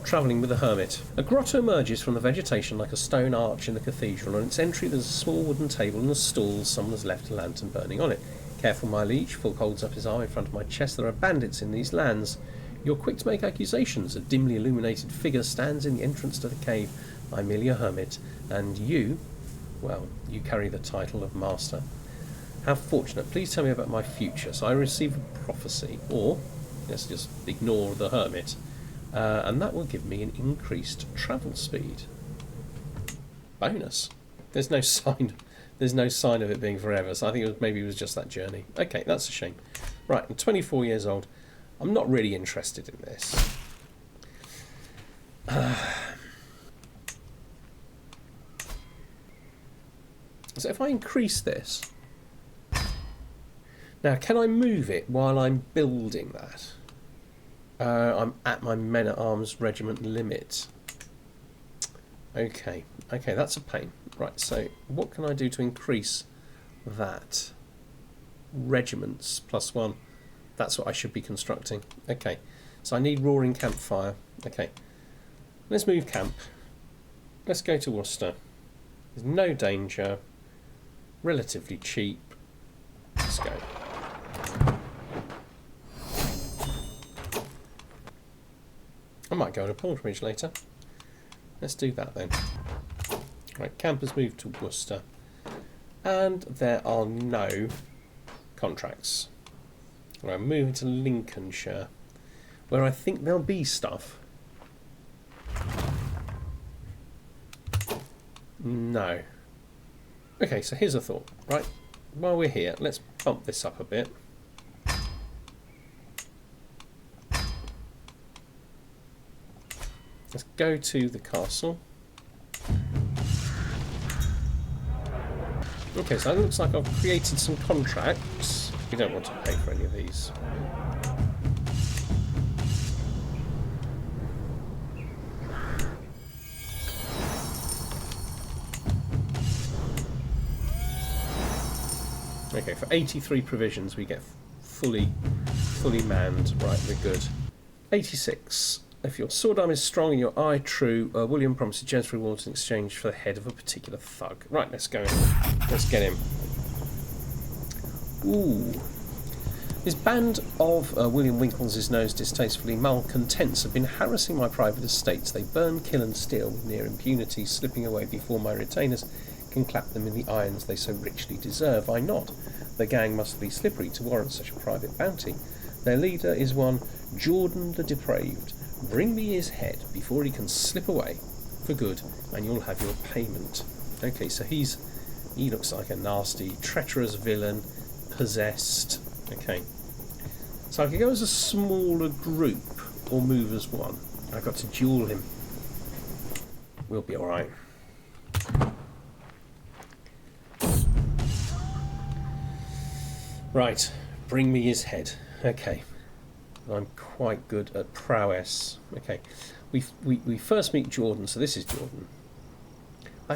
S1: Travelling with a hermit. A grotto emerges from the vegetation like a stone arch in the cathedral. On its entry there's a small wooden table and a stool. Someone has left a lantern burning on it. Careful, my liege. Fulk holds up his arm in front of my chest. There are bandits in these lands. You're quick to make accusations. A dimly illuminated figure stands in the entrance to the cave. I'm merely a hermit. And you, well, you carry the title of master. How fortunate. Please tell me about my future. So I receive a prophecy. Or, let's just ignore the hermit. And that will give me an increased travel speed. Bonus. There's no sign of it being forever, so I think maybe it was just that journey. Okay, that's a shame. Right, I'm 24 years old. I'm not really interested in this. So if I increase this... Now, can I move it while I'm building that? I'm at my men-at-arms regiment limit. Okay, that's a pain. Right, so what can I do to increase that? Regiments +1. That's what I should be constructing. Okay, so I need roaring campfire. Okay, let's move camp. Let's go to Worcester. There's no danger. Relatively cheap. Let's go. I might go on a pilgrimage later. Let's do that then. Right, camp has moved to Worcester. And there are no contracts. Right, I'm moving to Lincolnshire, where I think there'll be stuff. No. Okay, so here's a thought. Right, while we're here, let's bump this up a bit. Let's go to the castle. Okay, so it looks like I've created some contracts. We don't want to pay for any of these. Okay, for 83 provisions we get fully manned. Right, we're good. 86. If your sword arm is strong and your eye true, William promises generous rewards in exchange for the head of a particular thug. Right, let's go. Let's get him. Ooh. This band of William Winkles' nose distastefully malcontents have been harassing my private estates. They burn, kill and steal with near impunity, slipping away before my retainers can clap them in the irons they so richly deserve. I nod. The gang must be slippery to warrant such a private bounty. Their leader is one Jordan the Depraved. Bring me his head before he can slip away for good, and you'll have your payment. Okay, so he looks like a nasty, treacherous villain, possessed. Okay, so I could go as a smaller group or move as one. I've got to duel him. We'll be all right. Right, bring me his head. Okay. I'm quite good at prowess. Okay, we first meet Jordan, so this is Jordan.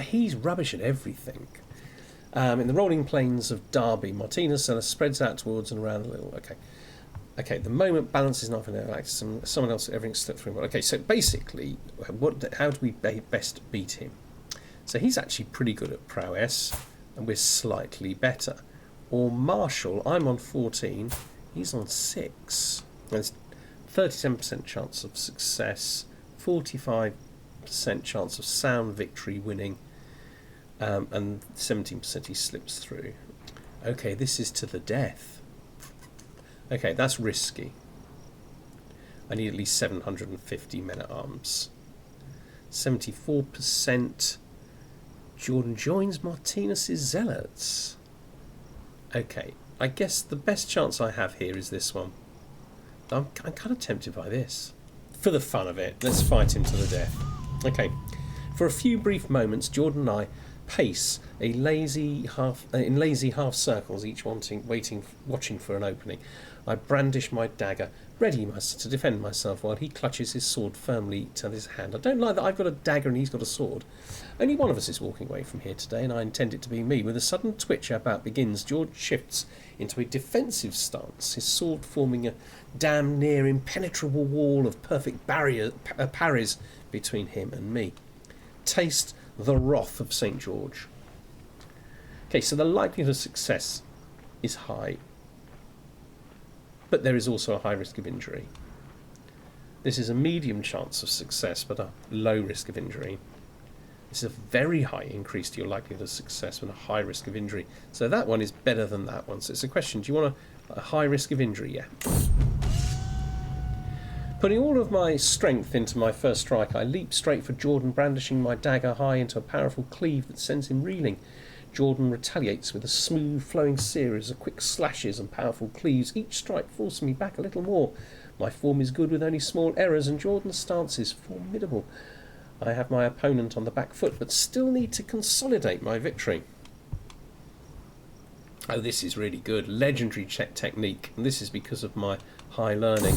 S1: He's rubbish at everything. In the rolling plains of Derby, Martinez Cellar spreads out towards and around a little. Okay. The moment balance is not in their act. Someone else, everything slipped through. Okay, so basically, how do we best beat him? So he's actually pretty good at prowess, and we're slightly better. Or martial, I'm on 14, he's on 6. There's 37% chance of success, 45% chance of sound victory winning, and 17% he slips through. Okay, this is to the death. Okay, that's risky. I need at least 750 men-at-arms. 74%. Jordan joins Martinez's zealots. Okay, I guess the best chance I have here is this one. I'm kind of tempted by this. For the fun of it, let's fight him to the death. Okay, for a few brief moments, Jordan and I pace in lazy half circles, each watching for an opening. I brandish my dagger. ready to defend myself while he clutches his sword firmly to his hand. I don't like that I've got a dagger and he's got a sword. Only one of us is walking away from here today, and I intend it to be me. With a sudden twitch our bout begins, George shifts into a defensive stance, his sword forming a damn near impenetrable wall of perfect parries between him and me. Taste the wrath of St. George. Okay, so the likelihood of success is high, but there is also a high risk of injury. This is a medium chance of success, but a low risk of injury. This is a very high increase to your likelihood of success and a high risk of injury. So that one is better than that one. So it's a question, do you want a high risk of injury? Yeah. Putting all of my strength into my first strike, I leap straight for Jordan, brandishing my dagger high into a powerful cleave that sends him reeling. Jordan retaliates with a smooth flowing series of quick slashes and powerful cleaves, each strike forcing me back a little more. My form is good with only small errors, and Jordan's stance is formidable. I have my opponent on the back foot, but still need to consolidate my victory. Oh, this is really good. Legendary technique, and this is because of my high learning.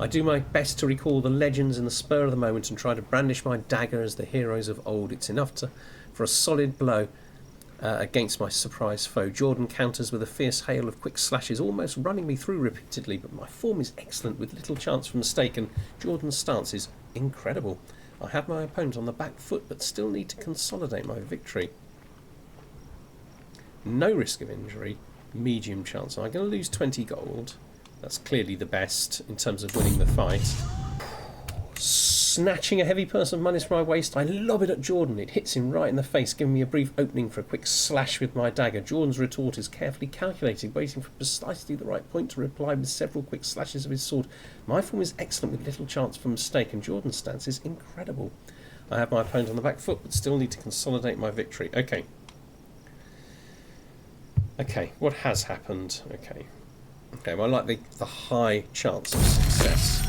S1: I do my best to recall the legends in the spur of the moment and try to brandish my dagger as the heroes of old. It's enough for a solid blow against my surprise foe. Jordan counters with a fierce hail of quick slashes, almost running me through repeatedly, but my form is excellent with little chance for mistake, and Jordan's stance is incredible. I have my opponent on the back foot, but still need to consolidate my victory. No risk of injury, medium chance. I'm going to lose 20 gold. That's clearly the best in terms of winning the fight. Snatching a heavy purse of money from my waist, I lob it at Jordan. It hits him right in the face, giving me a brief opening for a quick slash with my dagger. Jordan's retort is carefully calculated, waiting for precisely the right point to reply with several quick slashes of his sword. My form is excellent with little chance for mistake, and Jordan's stance is incredible. I have my opponent on the back foot, but still need to consolidate my victory. Okay. Okay, what has happened? Okay, well, I like the high chance of success.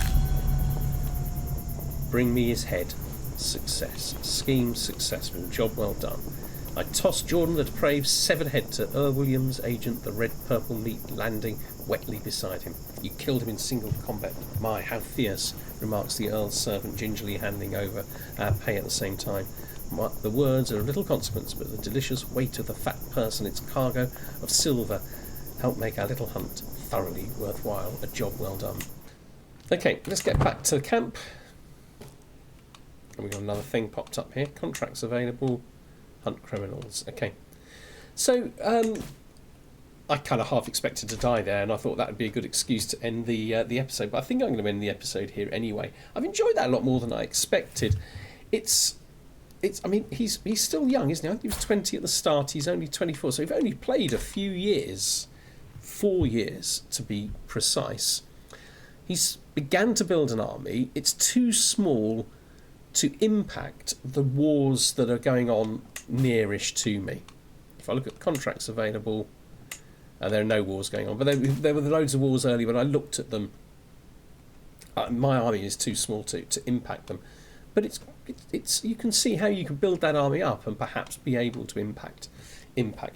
S1: Bring me his head. Success. Scheme successful. Job well done. I tossed Jordan the depraved severed head to Williams' agent, the red-purple meat landing wetly beside him. You killed him in single combat. My, how fierce, remarks the Earl's servant, gingerly handing over our pay at the same time. The words are of little consequence, but the delicious weight of the fat purse and its cargo of silver help make our little hunt thoroughly worthwhile. A job well done. Okay, let's get back to the camp. And we've got another thing popped up here. Contracts available. Hunt criminals. Okay. So, I kind of half expected to die there, and I thought that would be a good excuse to end the episode. But I think I'm going to end the episode here anyway. I've enjoyed that a lot more than I expected. I mean, he's still young, isn't he? I think he was 20 at the start. He's only 24, so he's only played a few years, 4 years to be precise. He's began to build an army. It's too small to impact the wars that are going on nearish to me. If I look at contracts available, there are no wars going on, but there were loads of wars earlier. When I looked at them, my army is too small to impact them. But it's you can see how you can build that army up and perhaps be able to impact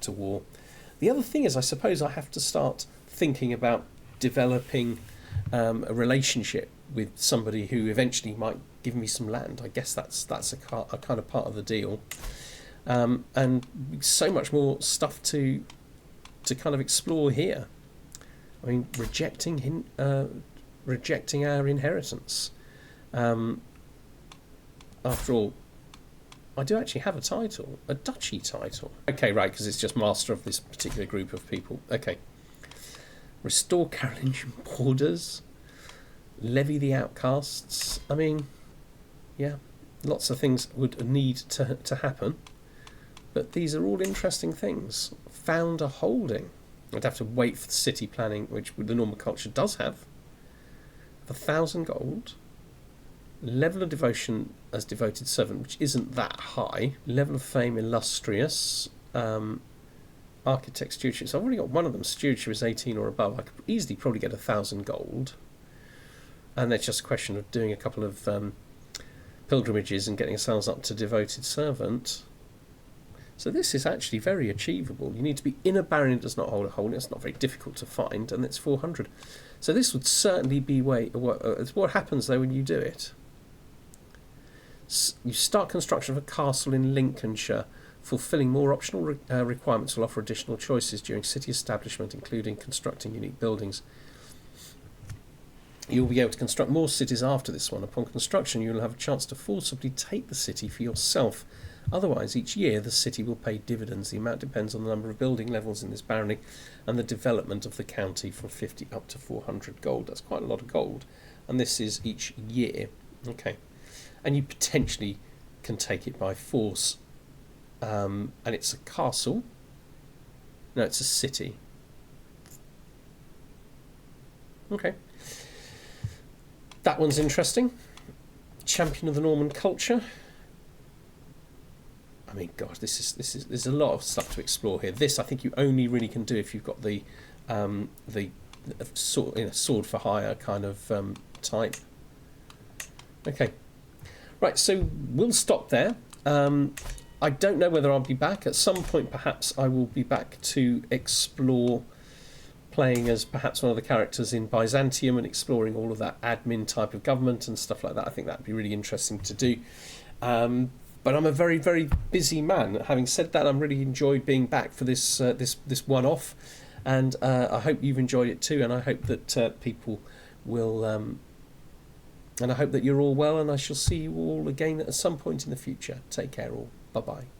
S1: a war. The other thing is, I suppose I have to start thinking about developing a relationship with somebody who eventually might give me some land. I guess that's a kind of part of the deal, and so much more stuff to kind of explore here. I mean, rejecting our inheritance. After all, I do actually have a title, a duchy title. Okay, right, because it's just master of this particular group of people. Okay. Restore Carolingian borders. Levy the outcasts. I mean, yeah, lots of things would need to happen. But these are all interesting things. Found a holding. I'd have to wait for the city planning, which the normal culture does have. 1,000 gold. Level of devotion as devoted servant, which isn't that high. Level of fame illustrious. Architect stewardship. So I've already got one of them. Stewardship is 18 or above. I could easily probably get 1,000 gold. And it's just a question of doing a couple of pilgrimages and getting ourselves up to devoted servant. So this is actually very achievable. You need to be in a barony that does not hold a hole. It's not very difficult to find, and it's 400. So this would certainly be what happens though when you do it. You start construction of a castle in Lincolnshire. Fulfilling more optional requirements will offer additional choices during city establishment, including constructing unique buildings. You'll be able to construct more cities after this one. Upon construction, you will have a chance to forcibly take the city for yourself. Otherwise, each year the city will pay dividends. The amount depends on the number of building levels in this barony and the development of the county from 50 up to 400 gold. That's quite a lot of gold. And this is each year. Okay. And you potentially can take it by force. And it's a castle. No, it's a city. Okay. That one's interesting. Champion of the Norman culture. I mean, gosh, there's a lot of stuff to explore here. This I think you only really can do if you've got the sword for hire kind of type. Okay, right. So we'll stop there. I don't know whether I'll be back at some point. Perhaps I will be back to explore playing as perhaps one of the characters in Byzantium and exploring all of that admin type of government and stuff like that. I think that'd be really interesting to do. But I'm a very, very busy man. Having said that, I'm really enjoyed being back for this one-off, and I hope you've enjoyed it too. And I hope that people will, and I hope that you're all well. And I shall see you all again at some point in the future. Take care, all. Bye bye.